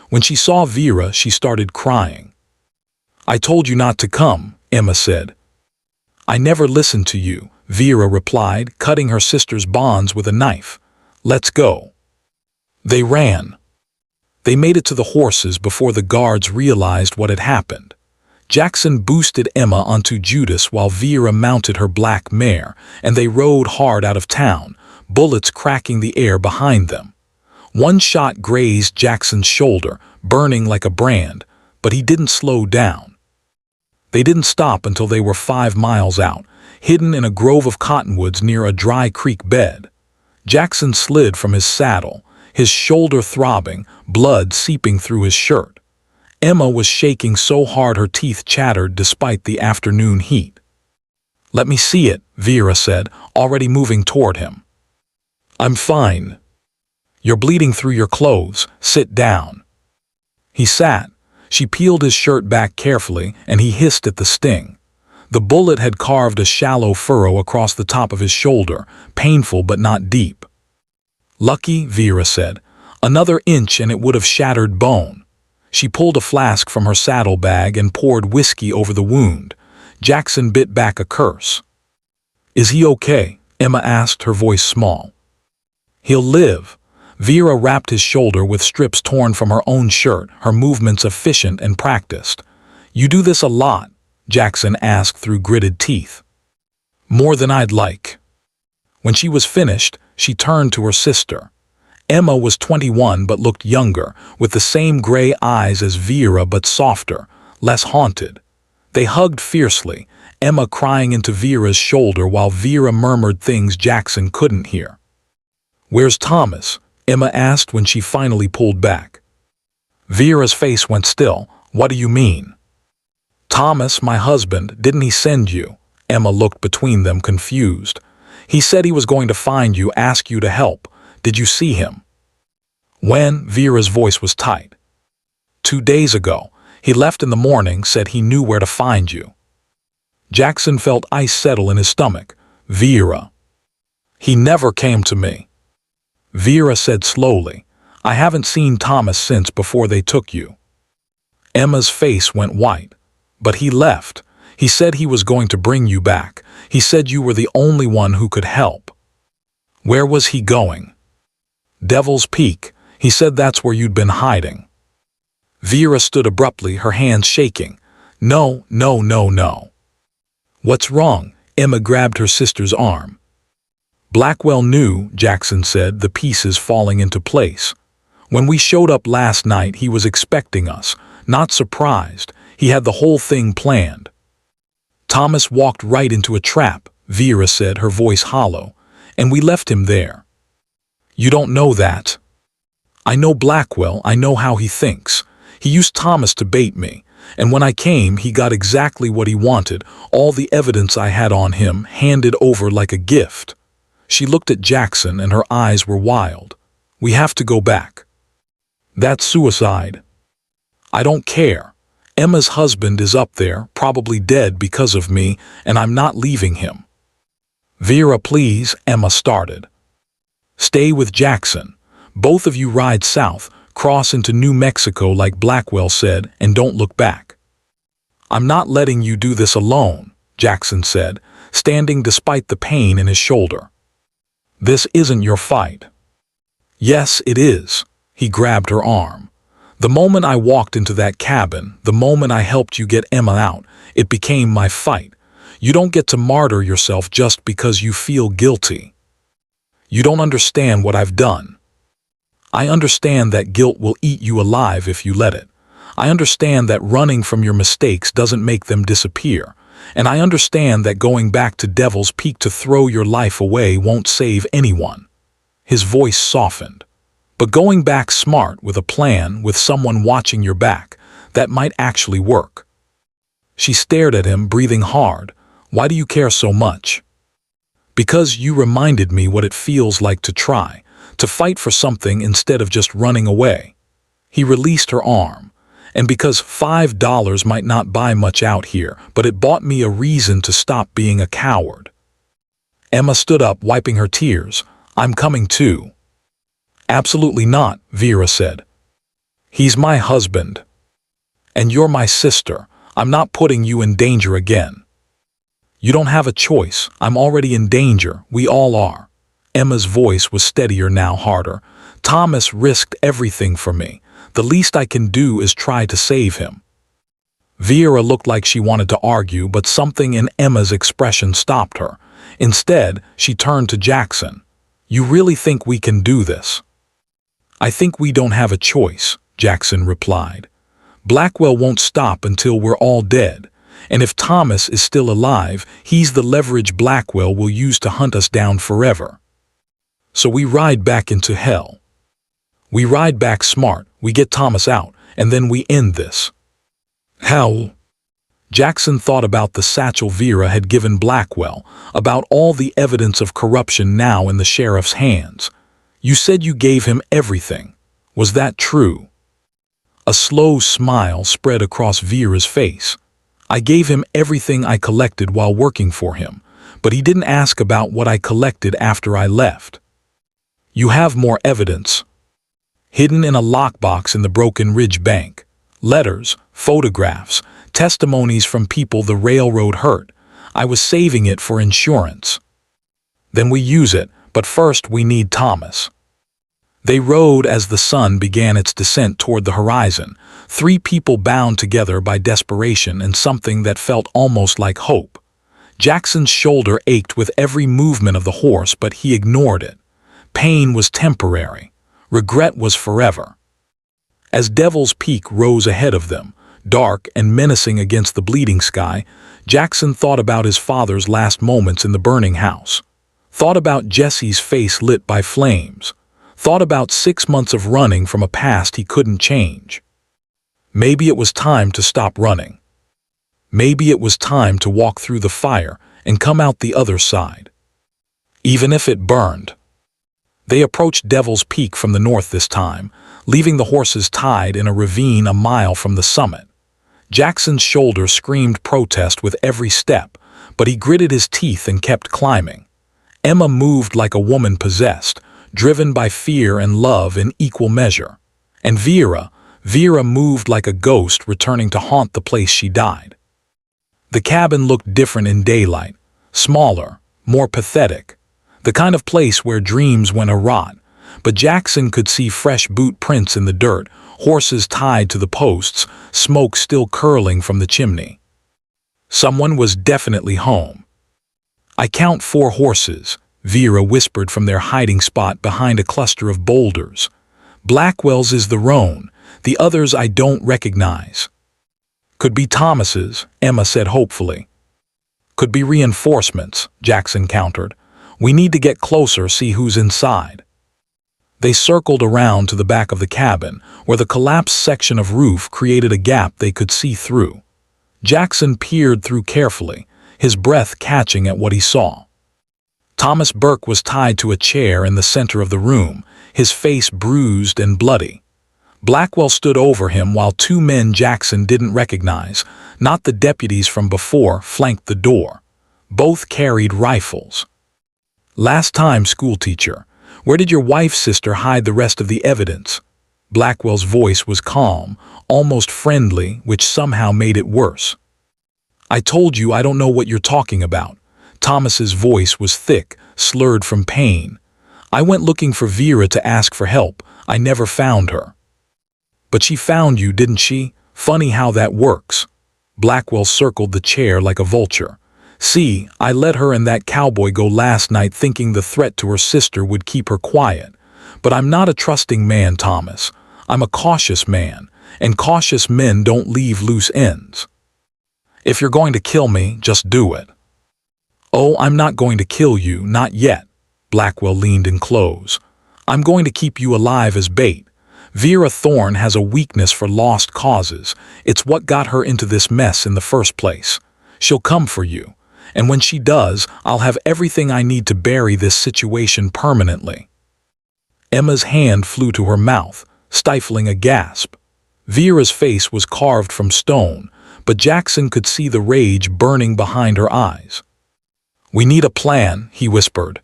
When she saw Vera, she started crying. "I told you not to come," Emma said. "I never listened to you," Vera replied, cutting her sister's bonds with a knife. "Let's go." They ran. They made it to the horses before the guards realized what had happened. Jackson boosted Emma onto Judas while Vera mounted her black mare, and they rode hard out of town, bullets cracking the air behind them. One shot grazed Jackson's shoulder, burning like a brand, but he didn't slow down. They didn't stop until they were 5 miles out, hidden in a grove of cottonwoods near a dry creek bed. Jackson slid from his saddle, his shoulder throbbing, blood seeping through his shirt. Emma was shaking so hard her teeth chattered despite the afternoon heat. "Let me see it," Vera said, already moving toward him. "I'm fine." "You're bleeding through your clothes. Sit down." He sat. She peeled his shirt back carefully, and he hissed at the sting. The bullet had carved a shallow furrow across the top of his shoulder, painful but not deep. "Lucky," Vera said. "Another inch and it would have shattered bone." She pulled a flask from her saddlebag and poured whiskey over the wound. Jackson bit back a curse. "Is he okay?" Emma asked, her voice small. "He'll live." Vera wrapped his shoulder with strips torn from her own shirt, her movements efficient and practiced. "You do this a lot?" Jackson asked through gritted teeth. "More than I'd like." When she was finished, she turned to her sister. Emma was 21 but looked younger, with the same gray eyes as Vera but softer, less haunted. They hugged fiercely, Emma crying into Vera's shoulder while Vera murmured things Jackson couldn't hear. "Where's Thomas?" Emma asked when she finally pulled back. Vera's face went still. "What do you mean?" "Thomas, my husband, didn't he send you?" Emma looked between them, confused. "He said he was going to find you, ask you to help. Did you see him?" "When?" Vera's voice was tight. 2 days ago. He left in the morning, said he knew where to find you." Jackson felt ice settle in his stomach. "Vera." "He never came to me." Vera said slowly. I haven't seen Thomas since before they took you. Emma's face went white. But he left. He said he was going to bring you back. He said you were the only one who could help. Where was he going? Devil's Peak. He said that's where you'd been hiding. Vera stood abruptly, her hands shaking. No, no, no, no. What's wrong? Emma grabbed her sister's arm. Blackwell knew, Jackson said, the pieces falling into place. When we showed up last night, he was expecting us, not surprised. He had the whole thing planned. Thomas walked right into a trap, Vera said, her voice hollow, and we left him there. You don't know that. I know Blackwell, I know how he thinks. He used Thomas to bait me, and when I came, he got exactly what he wanted, all the evidence I had on him handed over like a gift. She looked at Jackson and her eyes were wild. We have to go back. That's suicide. I don't care. Emma's husband is up there, probably dead because of me, and I'm not leaving him. Vera, please, Emma started. Stay with Jackson. Both of you ride south, cross into New Mexico like Blackwell said, and don't look back. I'm not letting you do this alone, Jackson said, standing despite the pain in his shoulder. This isn't your fight. Yes, it is. He grabbed her arm. The moment I walked into that cabin, the moment I helped you get Emma out, it became my fight. You don't get to martyr yourself just because you feel guilty. You don't understand what I've done. I understand that guilt will eat you alive if you let it. I understand that running from your mistakes doesn't make them disappear. And I understand that going back to Devil's Peak to throw your life away won't save anyone. His voice softened. But going back smart, with a plan, with someone watching your back, that might actually work. She stared at him, breathing hard. Why do you care so much? Because you reminded me what it feels like to try, to fight for something instead of just running away. He released her arm. And because $5 might not buy much out here, but it bought me a reason to stop being a coward. Emma stood up, wiping her tears. I'm coming too. Absolutely not, Vera said. He's my husband. And you're my sister. I'm not putting you in danger again. You don't have a choice. I'm already in danger. We all are. Emma's voice was steadier now, harder. Thomas risked everything for me. The least I can do is try to save him. Vera looked like she wanted to argue, but something in Emma's expression stopped her. Instead, she turned to Jackson. You really think we can do this? I think we don't have a choice, Jackson replied. Blackwell won't stop until we're all dead. And if Thomas is still alive, he's the leverage Blackwell will use to hunt us down forever. So we ride back into hell. We ride back smart, we get Thomas out, and then we end this. How? Jackson thought about the satchel Vera had given Blackwell, about all the evidence of corruption now in the sheriff's hands. You said you gave him everything. Was that true? A slow smile spread across Vera's face. I gave him everything I collected while working for him, but he didn't ask about what I collected after I left. You have more evidence. Hidden in a lockbox in the Broken Ridge Bank. Letters, photographs, testimonies from people the railroad hurt. I was saving it for insurance. Then we use it, but first we need Thomas. They rode as the sun began its descent toward the horizon, three people bound together by desperation and something that felt almost like hope. Jackson's shoulder ached with every movement of the horse, but he ignored it. Pain was temporary. Regret was forever. As Devil's Peak rose ahead of them, dark and menacing against the bleeding sky, Jackson thought about his father's last moments in the burning house. Thought about Jesse's face lit by flames. Thought about 6 months of running from a past he couldn't change. Maybe it was time to stop running. Maybe it was time to walk through the fire and come out the other side. Even if it burned. They approached Devil's Peak from the north this time, leaving the horses tied in a ravine a mile from the summit. Jackson's shoulder screamed protest with every step, but he gritted his teeth and kept climbing. Emma moved like a woman possessed, driven by fear and love in equal measure. And Vera moved like a ghost returning to haunt the place she died. The cabin looked different in daylight, smaller, more pathetic, the kind of place where dreams went awry, but Jackson could see fresh boot prints in the dirt, horses tied to the posts, smoke still curling from the chimney. Someone was definitely home. "I count 4 horses," Vera whispered from their hiding spot behind a cluster of boulders. "Blackwell's is the roan, the others I don't recognize." "Could be Thomas's," Emma said hopefully. "Could be reinforcements," Jackson countered. "We need to get closer, see who's inside." They circled around to the back of the cabin, where the collapsed section of roof created a gap they could see through. Jackson peered through carefully, his breath catching at what he saw. Thomas Burke was tied to a chair in the center of the room, his face bruised and bloody. Blackwell stood over him while 2 men Jackson didn't recognize, not the deputies from before, flanked the door. Both carried rifles. "Last time, schoolteacher, where did your wife's sister hide the rest of the evidence?" Blackwell's voice was calm, almost friendly, which somehow made it worse. "I told you I don't know what you're talking about." Thomas's voice was thick, slurred from pain. "I went looking for Vera to ask for help. I never found her." "But she found you, didn't she? Funny how that works." Blackwell circled the chair like a vulture. "See, I let her and that cowboy go last night thinking the threat to her sister would keep her quiet. But I'm not a trusting man, Thomas. I'm a cautious man, and cautious men don't leave loose ends. If you're going to kill me, just do it." "Oh, I'm not going to kill you, not yet." Blackwell leaned in close. "I'm going to keep you alive as bait. Vera Thorne has a weakness for lost causes. It's what got her into this mess in the first place. She'll come for you. And when she does, I'll have everything I need to bury this situation permanently." Emma's hand flew to her mouth, stifling a gasp. Vera's face was carved from stone, but Jackson could see the rage burning behind her eyes. "We need a plan," he whispered.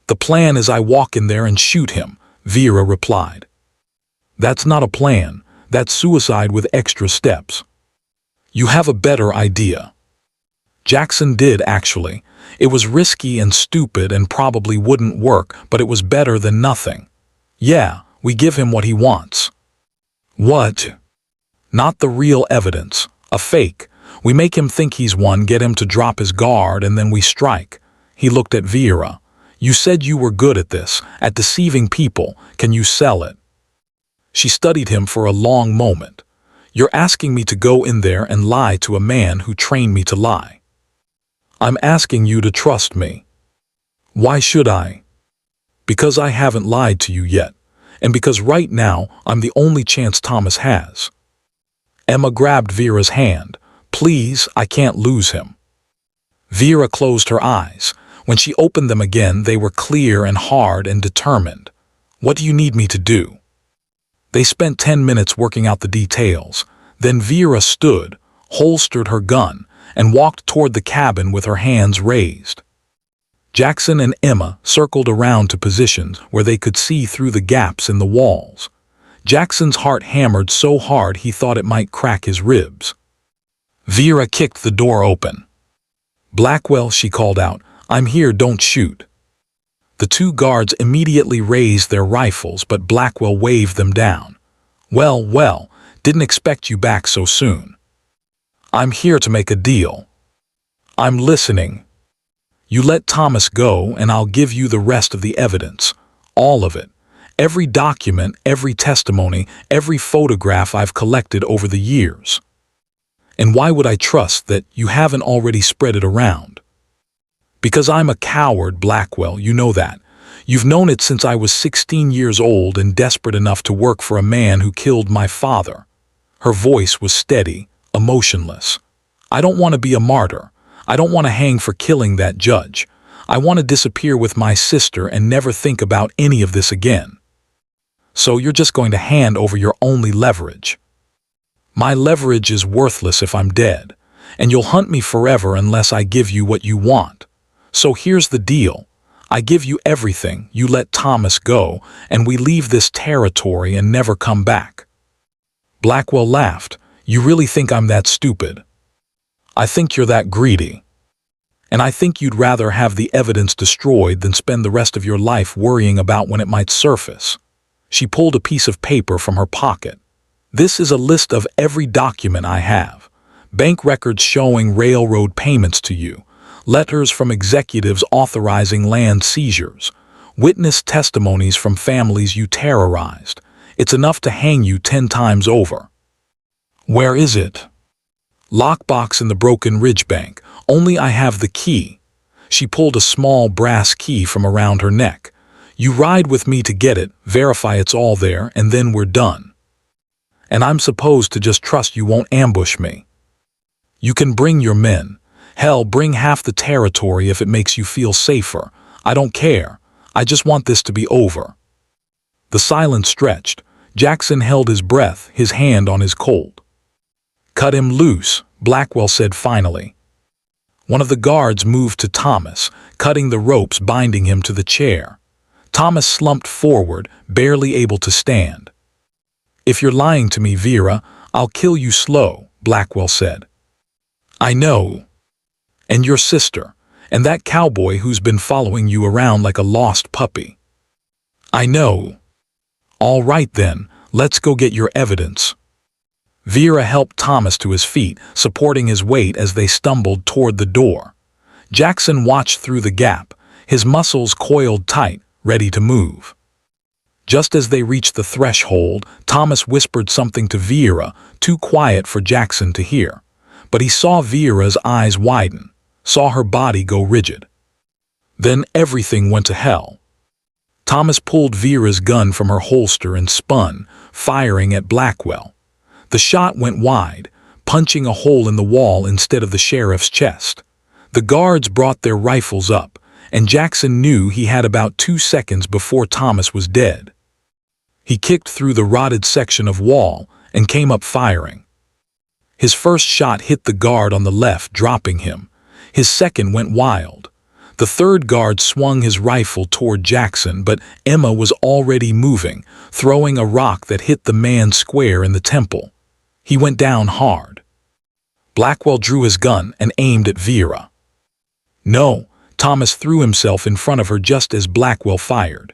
"The plan is I walk in there and shoot him," Vera replied. "That's not a plan. That's suicide with extra steps." "You have a better idea." Jackson did, actually. It was risky and stupid and probably wouldn't work, but it was better than nothing. "Yeah, we give him what he wants." "What?" "Not the real evidence. A fake. We make him think he's one, get him to drop his guard, and then we strike." He looked at Vera. "You said you were good at this, at deceiving people. Can you sell it?" She studied him for a long moment. "You're asking me to go in there and lie to a man who trained me to lie." "I'm asking you to trust me." "Why should I?" "Because I haven't lied to you yet, and because right now I'm the only chance Thomas has." Emma grabbed Vera's hand. "Please, I can't lose him." Vera closed her eyes. When she opened them again, they were clear and hard and determined. "What do you need me to do?" They spent 10 minutes working out the details. Then Vera stood, holstered her gun, and walked toward the cabin with her hands raised. Jackson and Emma circled around to positions where they could see through the gaps in the walls. Jackson's heart hammered so hard he thought it might crack his ribs. Vera kicked the door open. "Blackwell," she called out, "I'm here, don't shoot." The 2 guards immediately raised their rifles, but Blackwell waved them down. Well, didn't expect you back so soon." "I'm here to make a deal." "I'm listening." "You let Thomas go, and I'll give you the rest of the evidence. All of it. Every document, every testimony, every photograph I've collected over the years." "And why would I trust that you haven't already spread it around?" "Because I'm a coward, Blackwell, you know that. You've known it since I was 16 years old and desperate enough to work for a man who killed my father." Her voice was steady, emotionless. "I don't want to be a martyr. I don't want to hang for killing that judge. I want to disappear with my sister and never think about any of this again." "So you're just going to hand over your only leverage?" "My leverage is worthless if I'm dead, and you'll hunt me forever unless I give you what you want. So here's the deal. I give you everything, you let Thomas go, and we leave this territory and never come back." Blackwell laughed. "You really think I'm that stupid? I think you're that greedy. And I think you'd rather have the evidence destroyed than spend the rest of your life worrying about when it might surface." She pulled a piece of paper from her pocket. "This is a list of every document I have. Bank records showing railroad payments to you, letters from executives authorizing land seizures, witness testimonies from families you terrorized. It's enough to hang you 10 times over." "Where is it?" "Lockbox in the Broken Ridge Bank. Only I have the key." She pulled a small brass key from around her neck. "You ride with me to get it, verify it's all there, and then we're done. And I'm supposed to just trust you won't ambush me. You can bring your men. Hell, bring half the territory if it makes you feel safer. I don't care. I just want this to be over." The silence stretched. Jackson held his breath, his hand on his Colt. "Cut him loose," Blackwell said finally. One of the guards moved to Thomas, cutting the ropes binding him to the chair. Thomas slumped forward, barely able to stand. "If you're lying to me, Vera, I'll kill you slow," Blackwell said. "I know. And your sister, and that cowboy who's been following you around like a lost puppy." "I know." "All right then, let's go get your evidence." Vera helped Thomas to his feet, supporting his weight as they stumbled toward the door. Jackson watched through the gap, his muscles coiled tight, ready to move. Just as they reached the threshold, Thomas whispered something to Vera, too quiet for Jackson to hear. But he saw Vera's eyes widen, saw her body go rigid. Then everything went to hell. Thomas pulled Vera's gun from her holster and spun, firing at Blackwell. The shot went wide, punching a hole in the wall instead of the sheriff's chest. The guards brought their rifles up, and Jackson knew he had about 2 seconds before Thomas was dead. He kicked through the rotted section of wall and came up firing. His first shot hit the guard on the left, dropping him. His second went wild. The third guard swung his rifle toward Jackson, but Emma was already moving, throwing a rock that hit the man square in the temple. He went down hard. Blackwell drew his gun and aimed at Vera. "No," Thomas threw himself in front of her just as Blackwell fired.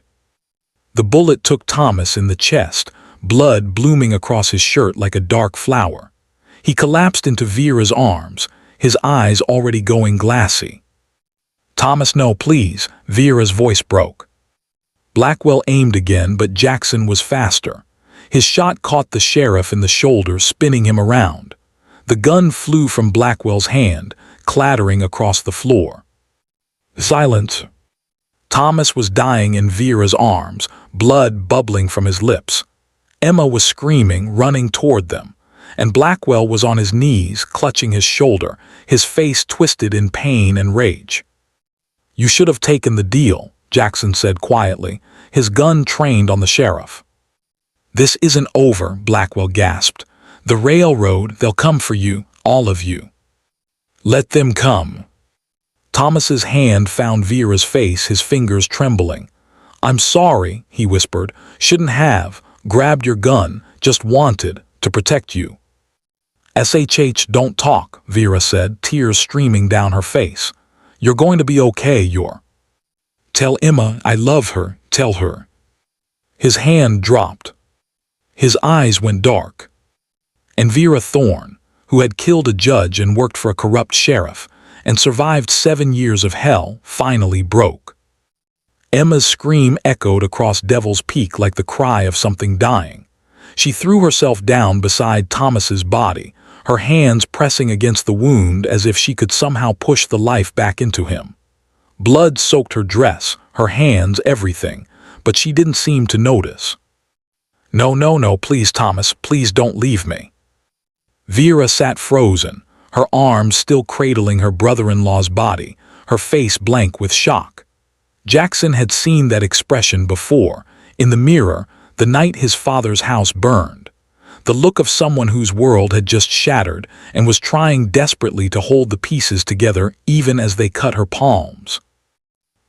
The bullet took Thomas in the chest, blood blooming across his shirt like a dark flower. He collapsed into Vera's arms, his eyes already going glassy. "Thomas, no, please," Vera's voice broke. Blackwell aimed again, but Jackson was faster. His shot caught the sheriff in the shoulder, spinning him around. The gun flew from Blackwell's hand, clattering across the floor. Silence. Thomas was dying in Vera's arms, blood bubbling from his lips. Emma was screaming, running toward them, and Blackwell was on his knees, clutching his shoulder, his face twisted in pain and rage. "You should have taken the deal," Jackson said quietly, his gun trained on the sheriff. "This isn't over," Blackwell gasped. "The railroad, they'll come for you, all of you." "Let them come." Thomas's hand found Vera's face, his fingers trembling. "I'm sorry," he whispered. "Shouldn't have. Grabbed your gun, just wanted to protect you." "SHH, don't talk," Vera said, tears streaming down her face. "You're going to be okay, you're." "Tell Emma I love her, tell her." His hand dropped. His eyes went dark. And Vera Thorne, who had killed a judge and worked for a corrupt sheriff, and survived 7 years of hell, finally broke. Emma's scream echoed across Devil's Peak like the cry of something dying. She threw herself down beside Thomas's body, her hands pressing against the wound as if she could somehow push the life back into him. Blood soaked her dress, her hands, everything, but she didn't seem to notice. "No, no, no, please, Thomas, please don't leave me." Vera sat frozen, her arms still cradling her brother-in-law's body, her face blank with shock. Jackson had seen that expression before, in the mirror, the night his father's house burned. The look of someone whose world had just shattered and was trying desperately to hold the pieces together even as they cut her palms.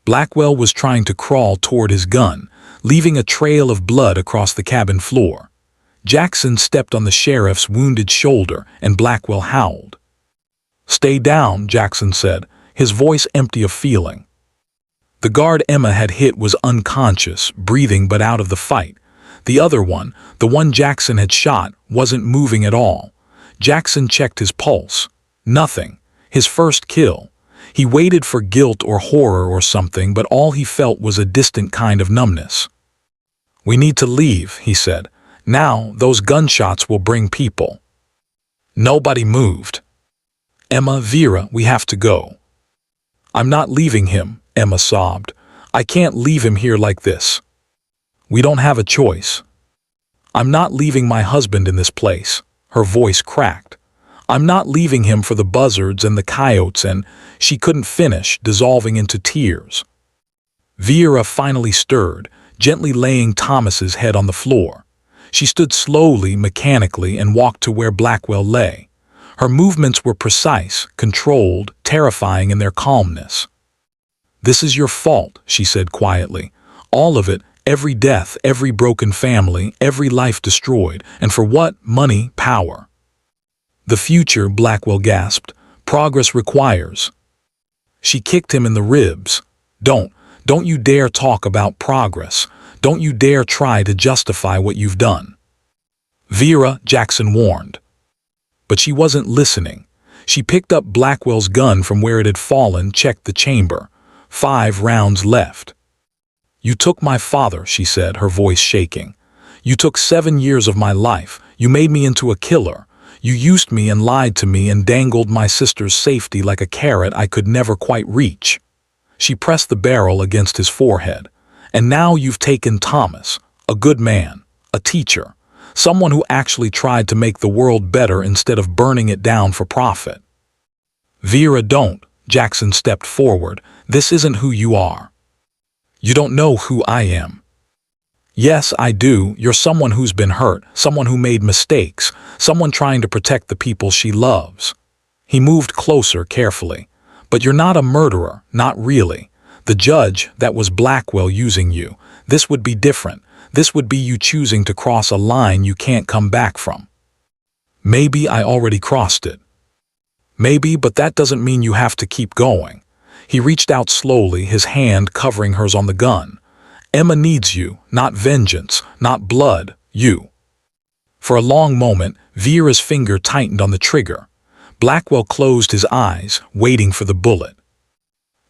Blackwell was trying to crawl toward his gun, leaving a trail of blood across the cabin floor. Jackson stepped on the sheriff's wounded shoulder, and Blackwell howled. "Stay down," Jackson said, his voice empty of feeling. The guard Emma had hit was unconscious, breathing but out of the fight. The other one, the one Jackson had shot, wasn't moving at all. Jackson checked his pulse. Nothing. His first kill. He waited for guilt or horror or something, but all he felt was a distant kind of numbness. "We need to leave," he said. "Now, those gunshots will bring people." Nobody moved. "Emma, Vera, we have to go." "I'm not leaving him," Emma sobbed. "I can't leave him here like this. We don't have a choice. I'm not leaving my husband in this place." Her voice cracked. "I'm not leaving him for the buzzards and the coyotes," and she couldn't finish, dissolving into tears. Vera finally stirred, gently laying Thomas's head on the floor. She stood slowly, mechanically, and walked to where Blackwell lay. Her movements were precise, controlled, terrifying in their calmness. "This is your fault," she said quietly. "All of it, every death, every broken family, every life destroyed. And for what? Money, power." "The future," Blackwell gasped. "Progress requires." She kicked him in the ribs. Don't you dare talk about progress. Don't you dare try to justify what you've done." "Vera," Jackson warned. But she wasn't listening. She picked up Blackwell's gun from where it had fallen, checked the chamber. 5 rounds left. "You took my father," she said, her voice shaking. "You took 7 years of my life. You made me into a killer. You used me and lied to me and dangled my sister's safety like a carrot I could never quite reach." She pressed the barrel against his forehead. "And now you've taken Thomas, a good man, a teacher, someone who actually tried to make the world better instead of burning it down for profit." "Vera, don't." Jackson stepped forward. "This isn't who you are. You don't know who I am." "Yes, I do. You're someone who's been hurt, someone who made mistakes, someone trying to protect the people she loves." He moved closer carefully. "But you're not a murderer, not really. The judge, that was Blackwell using you. This would be different. This would be you choosing to cross a line you can't come back from." "Maybe I already crossed it." "Maybe, but that doesn't mean you have to keep going." He reached out slowly, his hand covering hers on the gun. "Emma needs you, not vengeance, not blood, you." For a long moment, Vera's finger tightened on the trigger. Blackwell closed his eyes, waiting for the bullet.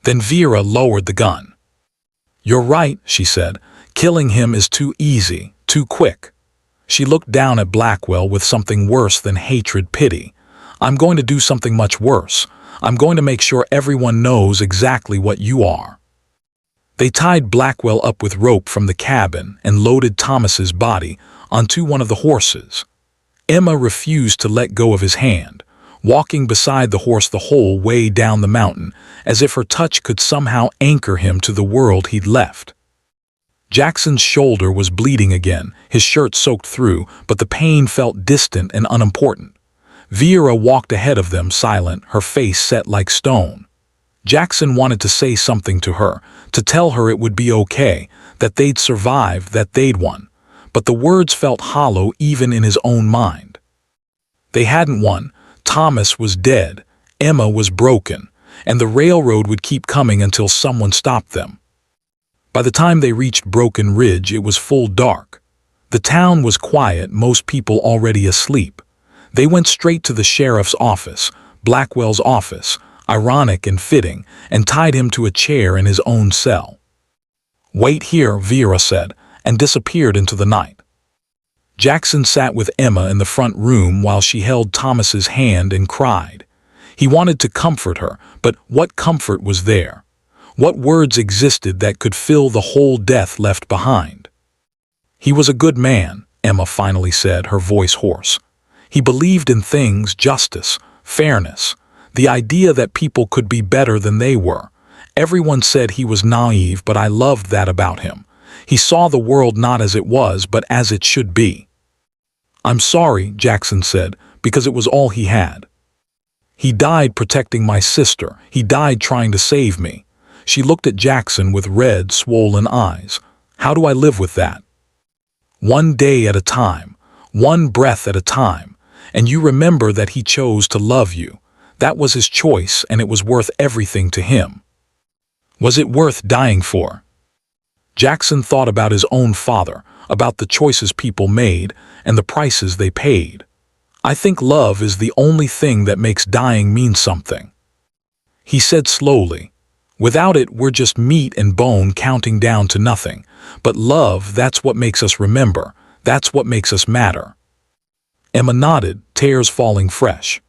Then Vera lowered the gun. "You're right," she said. "Killing him is too easy, too quick." She looked down at Blackwell with something worse than hatred, pity. "I'm going to do something much worse. I'm going to make sure everyone knows exactly what you are." They tied Blackwell up with rope from the cabin and loaded Thomas's body onto one of the horses. Emma refused to let go of his hand, walking beside the horse the whole way down the mountain, as if her touch could somehow anchor him to the world he'd left. Jackson's shoulder was bleeding again, his shirt soaked through, but the pain felt distant and unimportant. Vera walked ahead of them, silent, her face set like stone. Jackson wanted to say something to her, to tell her it would be okay, that they'd survived, that they'd won. But the words felt hollow even in his own mind. They hadn't won. Thomas was dead, Emma was broken, and the railroad would keep coming until someone stopped them. By the time they reached Broken Ridge, it was full dark. The town was quiet, most people already asleep. They went straight to the sheriff's office, Blackwell's office, ironic and fitting, and tied him to a chair in his own cell. "Wait here," Vera said, and disappeared into the night. Jackson sat with Emma in the front room while she held Thomas's hand and cried. He wanted to comfort her, but what comfort was there? What words existed that could fill the whole death left behind? "He was a good man," Emma finally said, her voice hoarse. "He believed in things, justice, fairness, the idea that people could be better than they were. Everyone said he was naive, but I loved that about him. He saw the world not as it was, but as it should be." "I'm sorry," Jackson said, "because it was all he had. He died protecting my sister. He died trying to save me." She looked at Jackson with red, swollen eyes. How do I live with that? One day at a time, one breath at a time, and you remember that he chose to love you. That was his choice, and it was worth everything to him. Was it worth dying for? Jackson thought about his own father, about the choices people made, and the prices they paid. I think love is the only thing that makes dying mean something. He said slowly, without it, we're just meat and bone counting down to nothing. But love, that's what makes us remember. That's what makes us matter. Emma nodded, tears falling fresh.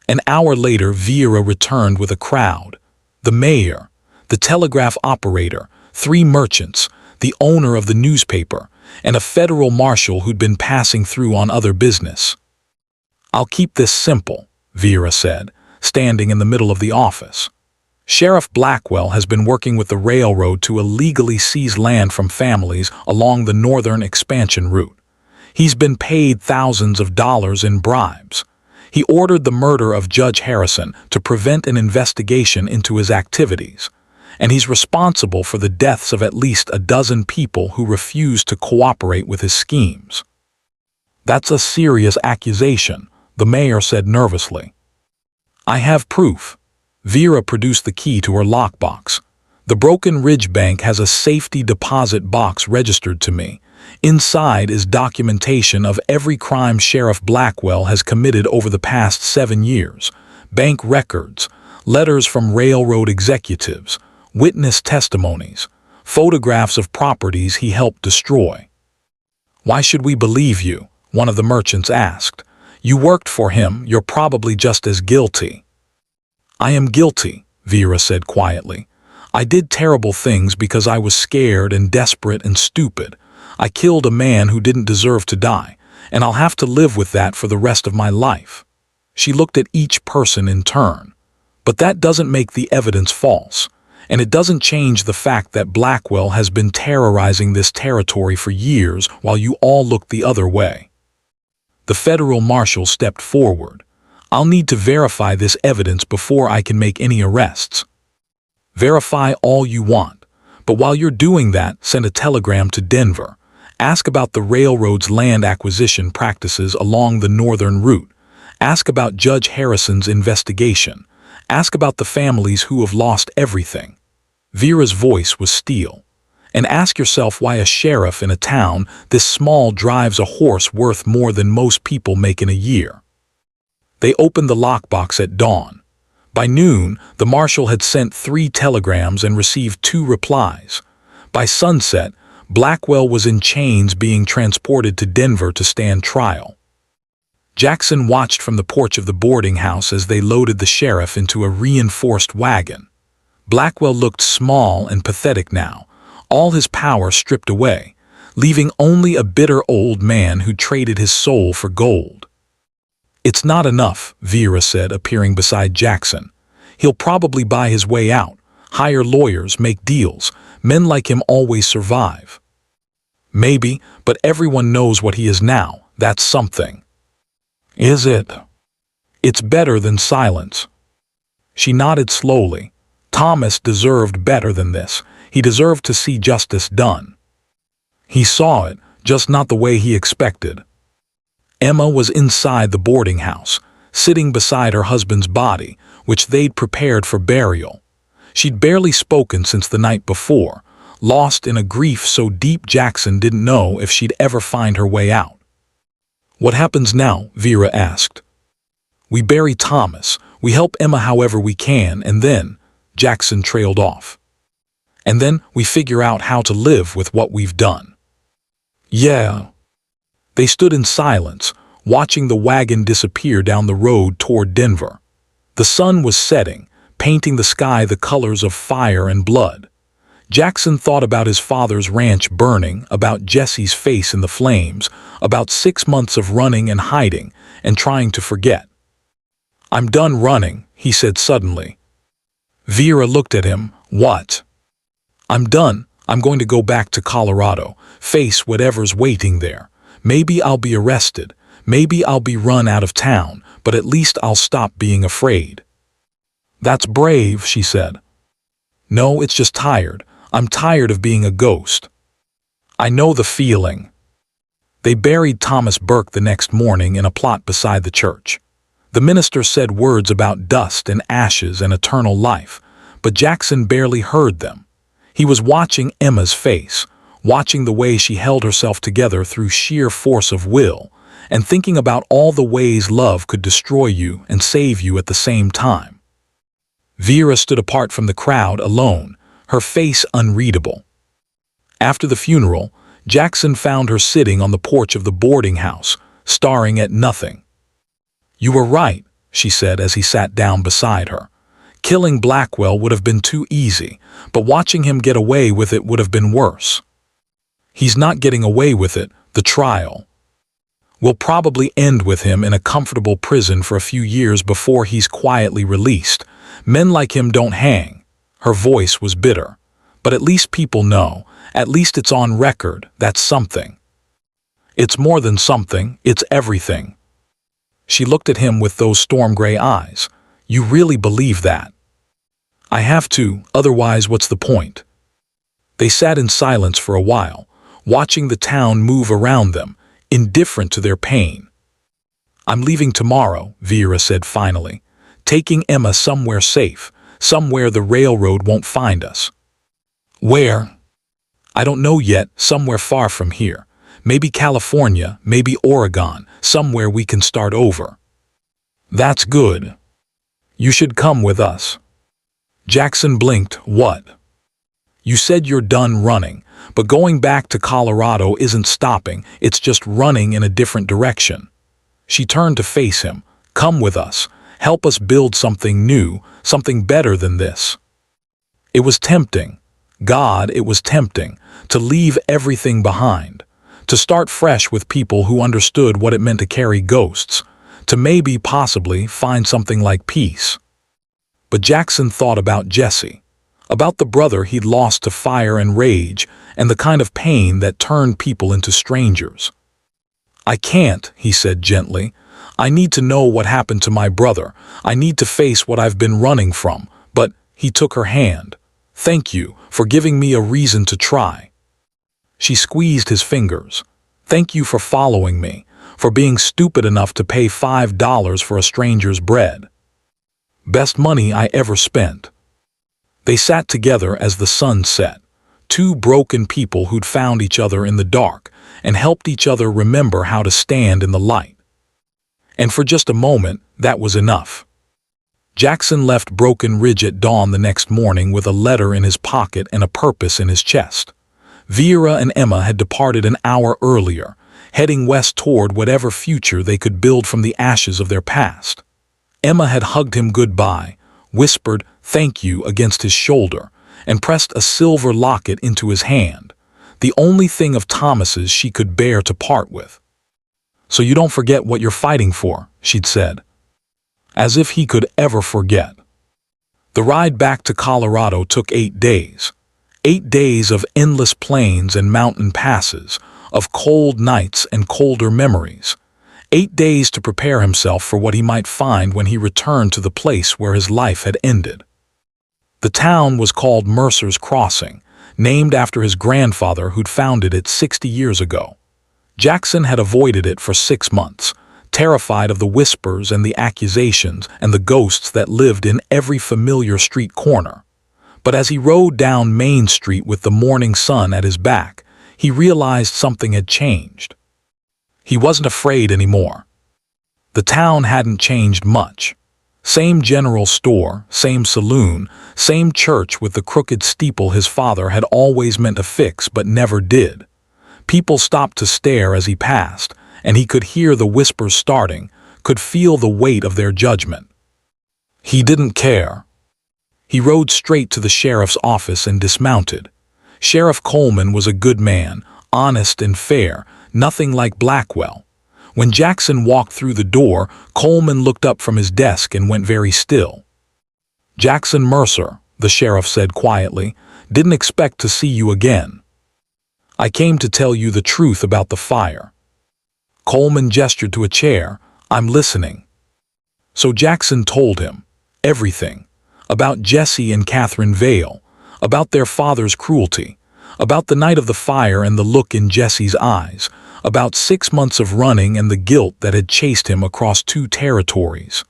An hour later, Vera returned with a crowd. The mayor, the telegraph operator, 3 merchants, the owner of the newspaper, and a federal marshal who'd been passing through on other business. I'll keep this simple, Vera said, standing in the middle of the office. Sheriff Blackwell has been working with the railroad to illegally seize land from families along the northern expansion route. He's been paid thousands of dollars in bribes. He ordered the murder of Judge Harrison to prevent an investigation into his activities, and he's responsible for the deaths of at least a dozen people who refused to cooperate with his schemes. That's a serious accusation, the mayor said nervously. I have proof. Vera produced the key to her lockbox. The Broken Ridge Bank has a safety deposit box registered to me. Inside is documentation of every crime Sheriff Blackwell has committed over the past 7 years. Bank records, letters from railroad executives, witness testimonies, photographs of properties he helped destroy. Why should we believe you? One of the merchants asked. You worked for him, you're probably just as guilty. I am guilty, Vera said quietly. I did terrible things because I was scared and desperate and stupid. I killed a man who didn't deserve to die, and I'll have to live with that for the rest of my life. She looked at each person in turn. But that doesn't make the evidence false, and it doesn't change the fact that Blackwell has been terrorizing this territory for years while you all looked the other way. The federal marshal stepped forward. I'll need to verify this evidence before I can make any arrests. Verify all you want, but while you're doing that, send a telegram to Denver. Ask about the railroad's land acquisition practices along the northern route. Ask about Judge Harrison's investigation. Ask about the families who have lost everything. Vera's voice was steel. And ask yourself why a sheriff in a town this small drives a horse worth more than most people make in a year. They opened the lockbox at dawn. By noon, the marshal had sent 3 telegrams and received 2 replies. By sunset, Blackwell was in chains being transported to Denver to stand trial. Jackson watched from the porch of the boarding house as they loaded the sheriff into a reinforced wagon. Blackwell looked small and pathetic now, all his power stripped away, leaving only a bitter old man who traded his soul for gold. It's not enough, Vera said, appearing beside Jackson. He'll probably buy his way out, hire lawyers, make deals. Men like him always survive. Maybe, but everyone knows what he is now. That's something. Is it? It's better than silence. She nodded slowly. Thomas deserved better than this. He deserved to see justice done. He saw it, just not the way he expected. Emma was inside the boarding house, sitting beside her husband's body, which they'd prepared for burial. She'd barely spoken since the night before, lost in a grief so deep Jackson didn't know if she'd ever find her way out. What happens now? Vera asked. We bury Thomas, we help Emma however we can, and then, Jackson trailed off. And then we figure out how to live with what we've done. Yeah. They stood in silence, watching the wagon disappear down the road toward Denver. The sun was setting, painting the sky the colors of fire and blood. Jackson thought about his father's ranch burning, about Jesse's face in the flames, about 6 months of running and hiding, and trying to forget. I'm done running, he said suddenly. Vera looked at him. What? I'm done. I'm going to go back to Colorado, face whatever's waiting there. Maybe I'll be arrested, maybe I'll be run out of town, but at least I'll stop being afraid. That's brave, she said. No, it's just tired. I'm tired of being a ghost. I know the feeling. They buried Thomas Burke the next morning in a plot beside the church. The minister said words about dust and ashes and eternal life, but Jackson barely heard them. He was watching Emma's face, watching the way she held herself together through sheer force of will, and thinking about all the ways love could destroy you and save you at the same time. Vera stood apart from the crowd alone, her face unreadable. After the funeral, Jackson found her sitting on the porch of the boarding house, staring at nothing. "You were right," she said as he sat down beside her. "Killing Blackwell would have been too easy, but watching him get away with it would have been worse. He's not getting away with it. The trial will probably end with him in a comfortable prison for a few years before he's quietly released. Men like him don't hang." Her voice was bitter. "But at least people know. At least it's on record. That's something." "It's more than something. It's everything." She looked at him with those storm-gray eyes. "You really believe that?" "I have to, otherwise what's the point?" They sat in silence for a while, watching the town move around them, indifferent to their pain. "I'm leaving tomorrow," Vera said finally, "taking Emma somewhere safe, somewhere the railroad won't find us." "Where?" "I don't know yet, somewhere far from here. Maybe California, maybe Oregon, somewhere we can start over." "That's good. You should come with us." Jackson blinked. "What?" "You said you're done running, but going back to Colorado isn't stopping, it's just running in a different direction." She turned to face him. "Come with us. Help us build something new, something better than this." It was tempting. God, it was tempting to leave everything behind, to start fresh with people who understood what it meant to carry ghosts, to maybe, possibly, find something like peace. But Jackson thought about Jesse, about the brother he'd lost to fire and rage, and the kind of pain that turned people into strangers. "I can't," he said gently. "I need to know what happened to my brother. I need to face what I've been running from." But he took her hand. "Thank you for giving me a reason to try." She squeezed his fingers. "Thank you for following me, for being stupid enough to pay $5 for a stranger's bread. Best money I ever spent." They sat together as the sun set, two broken people who'd found each other in the dark and helped each other remember how to stand in the light. And for just a moment, that was enough. Jackson left Broken Ridge at dawn the next morning with a letter in his pocket and a purpose in his chest. Vera and Emma had departed an hour earlier, heading west toward whatever future they could build from the ashes of their past. Emma had hugged him goodbye, whispered "thank you" against his shoulder, and pressed a silver locket into his hand, the only thing of Thomas's she could bear to part with. "So you don't forget what you're fighting for," she'd said. As if he could ever forget. The ride back to Colorado took 8 days. 8 days of endless plains and mountain passes, of cold nights and colder memories. 8 days to prepare himself for what he might find when he returned to the place where his life had ended. The town was called Mercer's Crossing, named after his grandfather who'd founded it 60 years ago. Jackson had avoided it for 6 months, terrified of the whispers and the accusations and the ghosts that lived in every familiar street corner. But as he rode down Main Street with the morning sun at his back, he realized something had changed. He wasn't afraid anymore. The town hadn't changed much. Same general store, same saloon, same church with the crooked steeple his father had always meant to fix but never did. People stopped to stare as he passed, and he could hear the whispers starting, could feel the weight of their judgment. He didn't care. He rode straight to the sheriff's office and dismounted. Sheriff Coleman was a good man, honest and fair, nothing like Blackwell. When Jackson walked through the door, Coleman looked up from his desk and went very still. "Jackson Mercer," the sheriff said quietly, "didn't expect to see you again. I came to tell you the truth about the fire." Coleman gestured to a chair. "I'm listening." So Jackson told him everything, about Jesse and Catherine Vale, about their father's cruelty, about the night of the fire and the look in Jesse's eyes, about 6 months of running and the guilt that had chased him across 2 territories.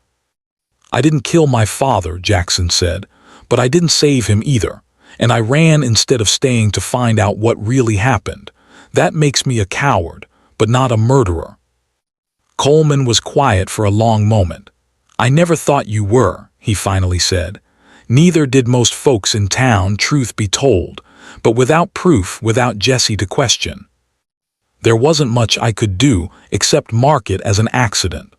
"I didn't kill my father," Jackson said, "but I didn't save him either, and I ran instead of staying to find out what really happened. That makes me a coward, but not a murderer." Coleman was quiet for a long moment. "I never thought you were," he finally said. "Neither did most folks in town, truth be told, but without proof, without Jesse to question. There wasn't much I could do except mark it as an accident."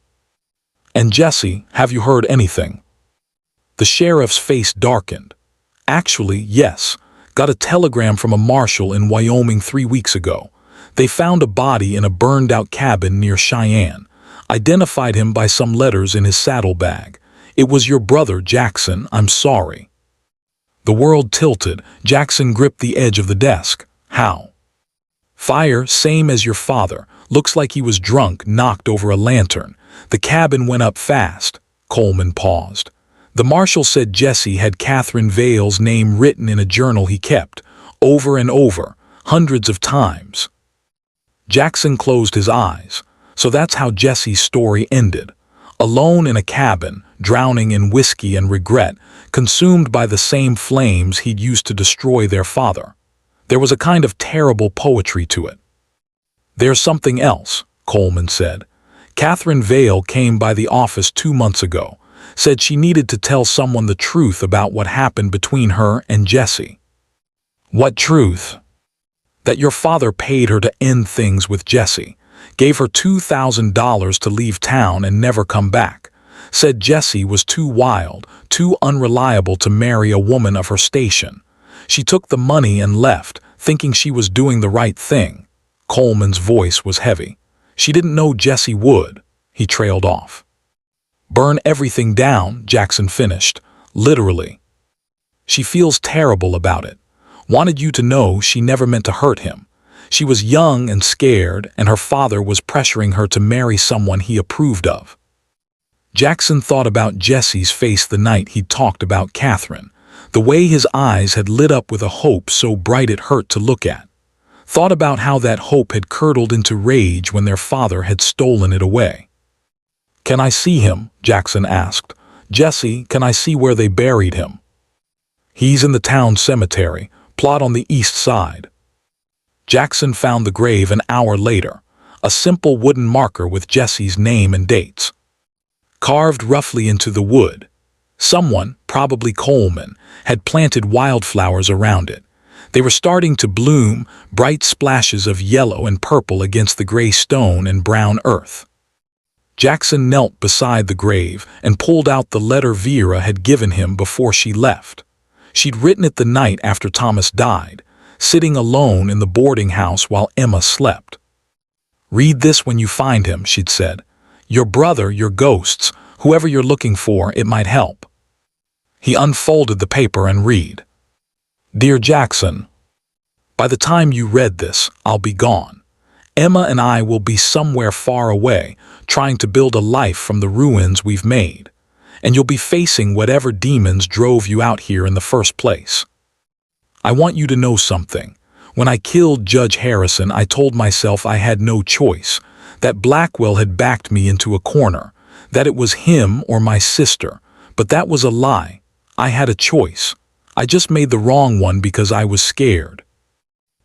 "And Jesse, have you heard anything?" The sheriff's face darkened. "Actually, yes. Got a telegram from a marshal in Wyoming 3 weeks ago. They found a body in a burned-out cabin near Cheyenne. Identified him by some letters in his saddlebag. It was your brother, Jackson. I'm sorry." The world tilted. Jackson gripped the edge of the desk. "How?" "Fire, same as your father. Looks like he was drunk, knocked over a lantern. The cabin went up fast." Coleman paused. "The marshal said Jesse had Catherine Vale's name written in a journal he kept, over and over, hundreds of times." Jackson closed his eyes. So that's how Jesse's story ended. Alone in a cabin, drowning in whiskey and regret, consumed by the same flames he'd used to destroy their father. There was a kind of terrible poetry to it. "There's something else," Coleman said. "Catherine Vale came by the office 2 months ago, said she needed to tell someone the truth about what happened between her and Jesse." "What truth?" "That your father paid her to end things with Jesse. Gave her $2,000 to leave town and never come back. Said Jesse was too wild, too unreliable to marry a woman of her station. She took the money and left, thinking she was doing the right thing." Coleman's voice was heavy. "She didn't know Jesse would." He trailed off. "Burn everything down," Jackson finished. "Literally. She feels terrible about it. Wanted you to know she never meant to hurt him. She was young and scared, and her father was pressuring her to marry someone he approved of." Jackson thought about Jesse's face the night he'd talked about Catherine, the way his eyes had lit up with a hope so bright it hurt to look at. Thought about how that hope had curdled into rage when their father had stolen it away. "Can I see him?" Jackson asked. "Jesse, can I see where they buried him?" "He's in the town cemetery, plot on the east side." Jackson found the grave an hour later, a simple wooden marker with Jesse's name and dates. Carved roughly into the wood. Someone, probably Coleman, had planted wildflowers around it. They were starting to bloom, bright splashes of yellow and purple against the gray stone and brown earth. Jackson knelt beside the grave and pulled out the letter Vera had given him before she left. She'd written it the night after Thomas died, sitting alone in the boarding house while Emma slept. "Read this when you find him," she'd said. "Your brother, your ghosts, whoever you're looking for, it might help." He unfolded the paper and read. "Dear Jackson, by the time you read this, I'll be gone. Emma and I will be somewhere far away, trying to build a life from the ruins we've made. And you'll be facing whatever demons drove you out here in the first place. I want you to know something. When I killed Judge Harrison, I told myself I had no choice, that Blackwell had backed me into a corner, that it was him or my sister, but that was a lie. I had a choice. I just made the wrong one because I was scared.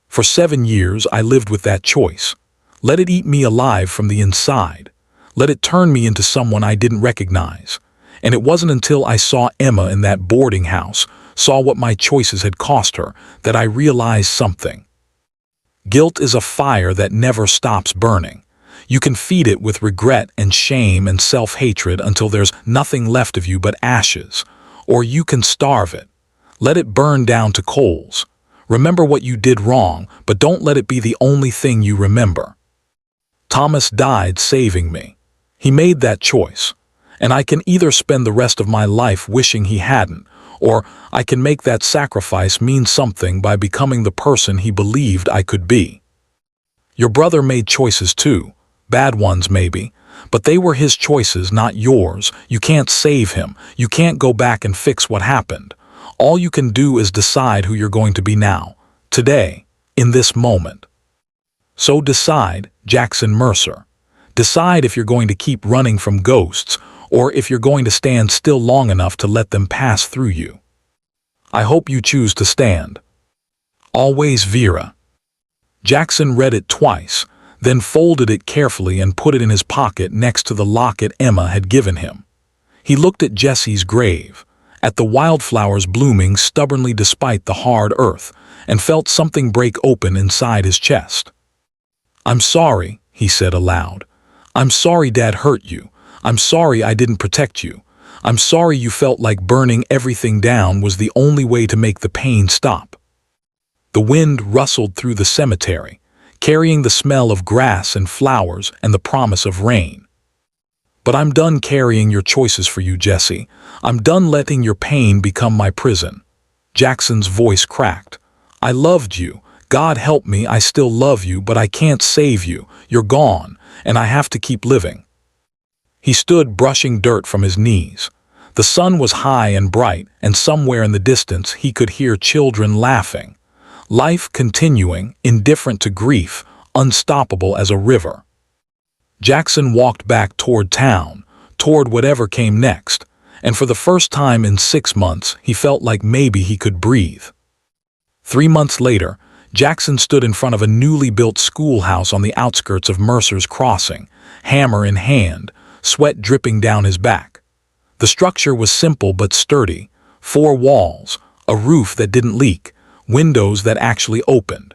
For 7 years, I lived with that choice. Let it eat me alive from the inside. Let it turn me into someone I didn't recognize. And it wasn't until I saw Emma in that boarding house, saw what my choices had cost her, that I realized something. Guilt is a fire that never stops burning. You can feed it with regret and shame and self-hatred until there's nothing left of you but ashes. Or you can starve it. Let it burn down to coals. Remember what you did wrong, but don't let it be the only thing you remember. Thomas died saving me. He made that choice. And I can either spend the rest of my life wishing he hadn't, or I can make that sacrifice mean something by becoming the person he believed I could be. Your brother made choices too, bad ones maybe, but they were his choices, not yours. You can't save him. You can't go back and fix what happened. All you can do is decide who you're going to be now, today, in this moment. So decide, Jackson Mercer. Decide if you're going to keep running from ghosts or if you're going to stand still long enough to let them pass through you. I hope you choose to stand. Always, Vera. Jackson read it twice, then folded it carefully and put it in his pocket next to the locket Emma had given him. He looked at Jesse's grave, at the wildflowers blooming stubbornly despite the hard earth, and felt something break open inside his chest. "I'm sorry," he said aloud. "I'm sorry Dad hurt you. I'm sorry I didn't protect you. I'm sorry you felt like burning everything down was the only way to make the pain stop." The wind rustled through the cemetery, carrying the smell of grass and flowers and the promise of rain. "But I'm done carrying your choices for you, Jesse. I'm done letting your pain become my prison." Jackson's voice cracked. "I loved you. God help me, I still love you, but I can't save you. You're gone, and I have to keep living." He stood brushing dirt from his knees. The sun was high and bright, and somewhere in the distance he could hear children laughing. Life continuing, indifferent to grief, unstoppable as a river. Jackson walked back toward town, toward whatever came next, and for the first time in 6 months he felt like maybe he could breathe. 3 months later, Jackson stood in front of a newly built schoolhouse on the outskirts of Mercer's Crossing, hammer in hand, sweat dripping down his back. The structure was simple but sturdy: 4 walls, a roof that didn't leak, windows that actually opened.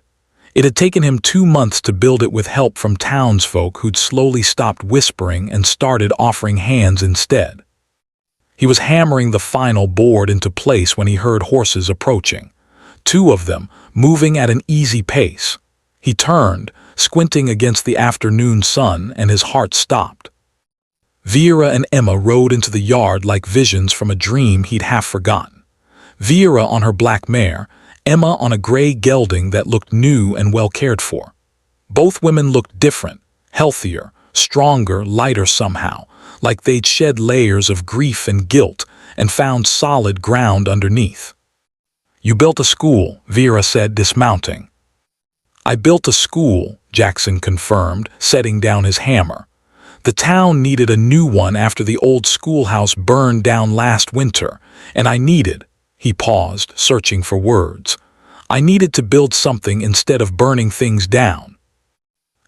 It had taken him 2 months to build it with help from townsfolk who'd slowly stopped whispering and started offering hands instead. He was hammering the final board into place when he heard horses approaching. 2 of them, moving at an easy pace. He turned, squinting against the afternoon sun, and his heart stopped. Vera and Emma rode into the yard like visions from a dream he'd half forgotten. Vera on her black mare, Emma on a gray gelding that looked new and well cared for. Both women looked different, healthier, stronger, lighter somehow, like they'd shed layers of grief and guilt and found solid ground underneath. "You built a school," Vera said, dismounting. "I built a school," Jackson confirmed, setting down his hammer. "The town needed a new one after the old schoolhouse burned down last winter, and I needed," he paused, searching for words, "I needed to build something instead of burning things down."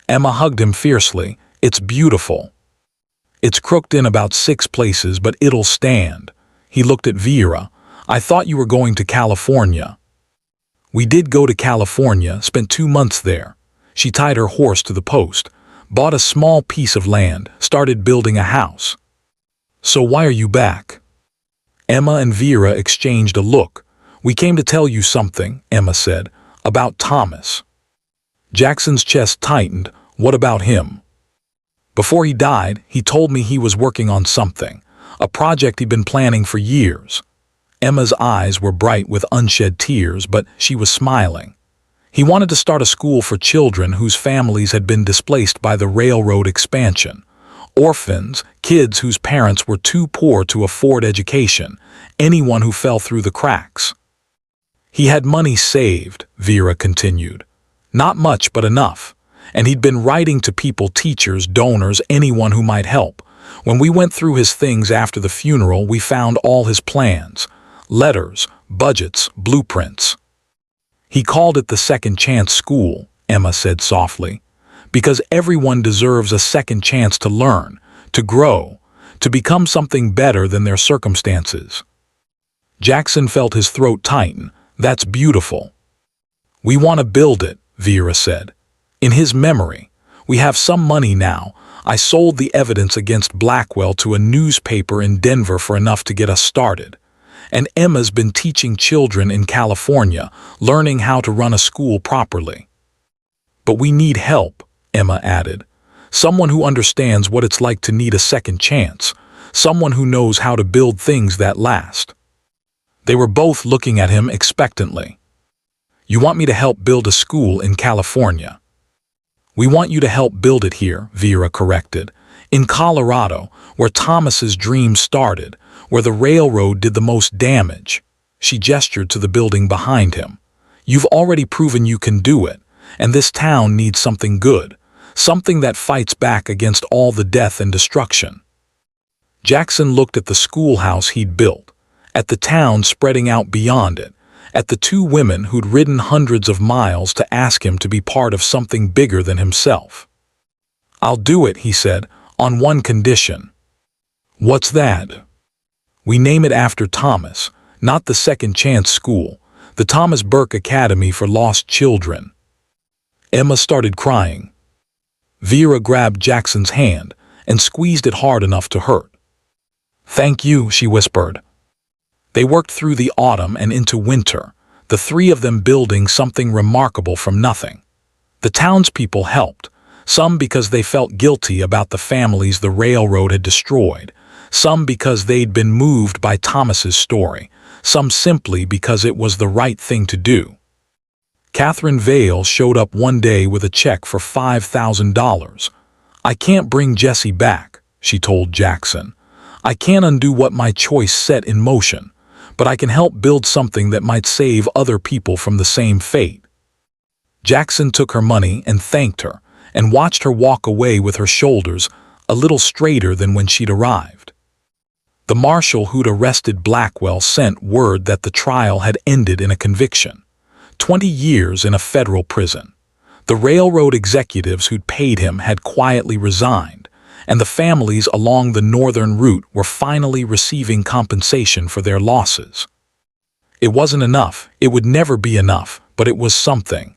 Emma hugged him fiercely. "It's beautiful. It's crooked in about 6 places, but it'll stand." He looked at Vera. "I thought you were going to California." "We did go to California, spent 2 months there." She tied her horse to the post, bought a small piece of land, started building a house. "So why are you back?" Emma and Vera exchanged a look. "We came to tell you something," Emma said, "about Thomas." Jackson's chest tightened. "What about him?" "Before he died, he told me he was working on something, a project he'd been planning for years." Emma's eyes were bright with unshed tears, but she was smiling. "He wanted to start a school for children whose families had been displaced by the railroad expansion. Orphans, kids whose parents were too poor to afford education, anyone who fell through the cracks." "He had money saved," Vera continued. "Not much, but enough. And he'd been writing to people, teachers, donors, anyone who might help. When we went through his things after the funeral, we found all his plans. Letters, budgets, blueprints." "He called it the Second Chance School," Emma said softly, "because everyone deserves a second chance to learn, to grow, to become something better than their circumstances." Jackson felt his throat tighten. "That's beautiful." "We want to build it," Vera said. "In his memory. We have some money now. I sold the evidence against Blackwell to a newspaper in Denver for enough to get us started. And Emma's been teaching children in California, learning how to run a school properly." "But we need help," Emma added. "Someone who understands what it's like to need a second chance. Someone who knows how to build things that last." They were both looking at him expectantly. "You want me to help build a school in California?" "We want you to help build it here," Vera corrected. "In Colorado, where Thomas's dream started, where the railroad did the most damage." She gestured to the building behind him. "You've already proven you can do it, and this town needs something good, something that fights back against all the death and destruction." Jackson looked at the schoolhouse he'd built, at the town spreading out beyond it, at the two women who'd ridden hundreds of miles to ask him to be part of something bigger than himself. "I'll do it," he said, "on one condition." "What's that?" "We name it after Thomas, not the Second Chance School, the Thomas Burke Academy for Lost Children." Emma started crying. Vera grabbed Jackson's hand and squeezed it hard enough to hurt. "Thank you," she whispered. They worked through the autumn and into winter, the three of them building something remarkable from nothing. The townspeople helped, some because they felt guilty about the families the railroad had destroyed, some because they'd been moved by Thomas's story, some simply because it was the right thing to do. Catherine Vale showed up one day with a check for $5,000. "I can't bring Jesse back," she told Jackson. "I can't undo what my choice set in motion, but I can help build something that might save other people from the same fate." Jackson took her money and thanked her, and watched her walk away with her shoulders a little straighter than when she'd arrived. The marshal who'd arrested Blackwell sent word that the trial had ended in a conviction. 20 years in a federal prison. The railroad executives who'd paid him had quietly resigned, and the families along the northern route were finally receiving compensation for their losses. It wasn't enough, it would never be enough, but it was something.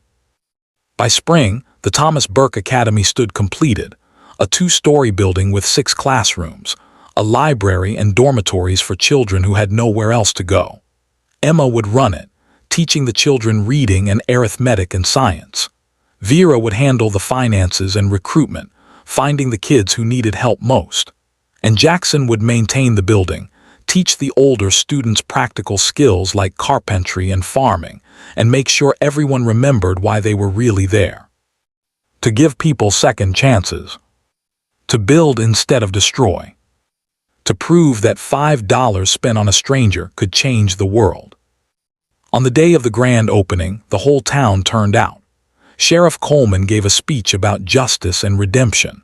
By spring, the Thomas Burke Academy stood completed, a 2-story building with 6 classrooms, a library and dormitories for children who had nowhere else to go. Emma would run it, teaching the children reading and arithmetic and science. Vera would handle the finances and recruitment, finding the kids who needed help most. And Jackson would maintain the building, teach the older students practical skills like carpentry and farming, and make sure everyone remembered why they were really there. To give people second chances. To build instead of destroy. To prove that $5 spent on a stranger could change the world. On the day of the grand opening, the whole town turned out. Sheriff Coleman gave a speech about justice and redemption.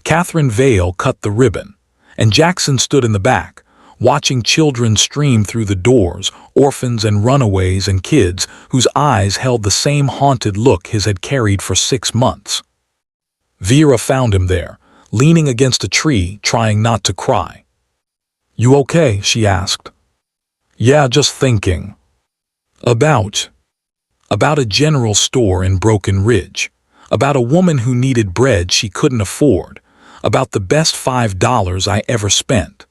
Catherine Vale cut the ribbon, and Jackson stood in the back, watching children stream through the doors, orphans and runaways and kids whose eyes held the same haunted look his had carried for 6 months. Vera found him there, leaning against a tree, trying not to cry. "You okay?" she asked. "Yeah, just thinking." About a general store in Broken Ridge, about a woman who needed bread she couldn't afford, about the best $5 I ever spent.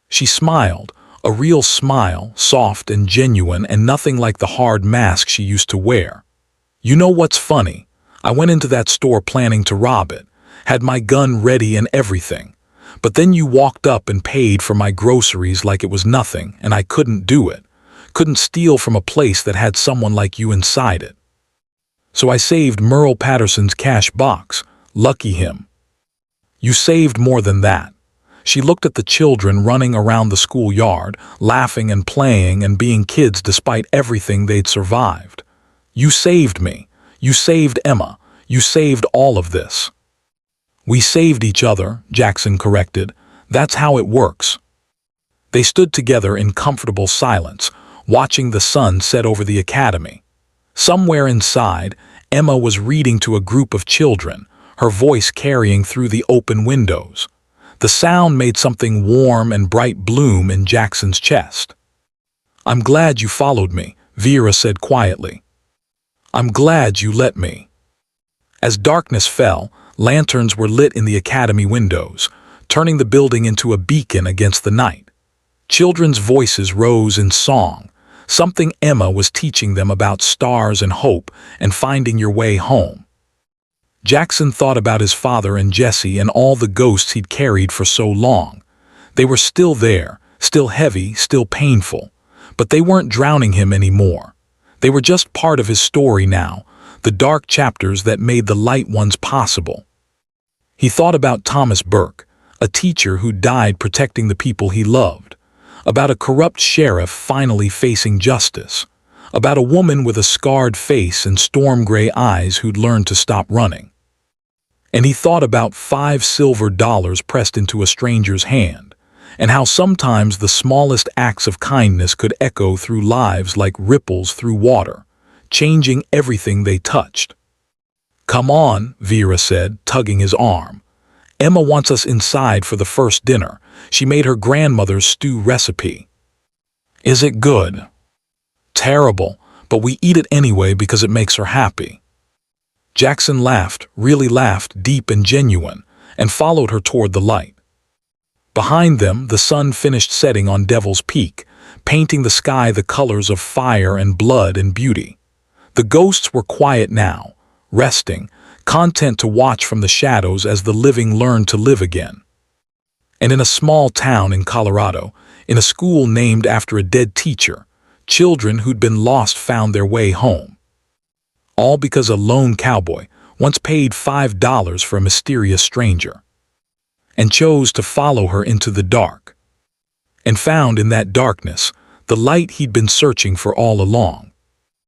She smiled, a real smile, soft and genuine and nothing like the hard mask she used to wear. "You know what's funny? I went into that store planning to rob it, had my gun ready and everything, but then you walked up and paid for my groceries like it was nothing, and I couldn't do it. Couldn't steal from a place that had someone like you inside it. So I saved Merle Patterson's cash box. Lucky him." "You saved more than that." She looked at the children running around the schoolyard, laughing and playing and being kids despite everything they'd survived. "You saved me. You saved Emma. You saved all of this." "We saved each other," Jackson corrected. "That's how it works." They stood together in comfortable silence, watching the sun set over the academy. Somewhere inside, Emma was reading to a group of children, her voice carrying through the open windows. The sound made something warm and bright bloom in Jackson's chest. "I'm glad you followed me," Vera said quietly. "I'm glad you let me." As darkness fell, lanterns were lit in the academy windows, turning the building into a beacon against the night. Children's voices rose in song, something Emma was teaching them about stars and hope and finding your way home. Jackson thought about his father and Jesse and all the ghosts he'd carried for so long. They were still there, still heavy, still painful, but they weren't drowning him anymore. They were just part of his story now, the dark chapters that made the light ones possible. He thought about Thomas Burke, a teacher who died protecting the people he loved, about a corrupt sheriff finally facing justice, about a woman with a scarred face and storm-gray eyes who'd learned to stop running. And he thought about $5 pressed into a stranger's hand, and how sometimes the smallest acts of kindness could echo through lives like ripples through water, changing everything they touched. "Come on," Vera said, tugging his arm. "Emma wants us inside for the first dinner. She made her grandmother's stew recipe." "Is it good?" "Terrible, but we eat it anyway because it makes her happy." Jackson laughed, really laughed, deep and genuine, and followed her toward the light. Behind them, the sun finished setting on Devil's Peak, painting the sky the colors of fire and blood and beauty. The ghosts were quiet now, resting, content to watch from the shadows as the living learned to live again. And in a small town in Colorado, in a school named after a dead teacher, children who'd been lost found their way home. All because a lone cowboy once paid $5 for a mysterious stranger, and chose to follow her into the dark, and found in that darkness the light he'd been searching for all along.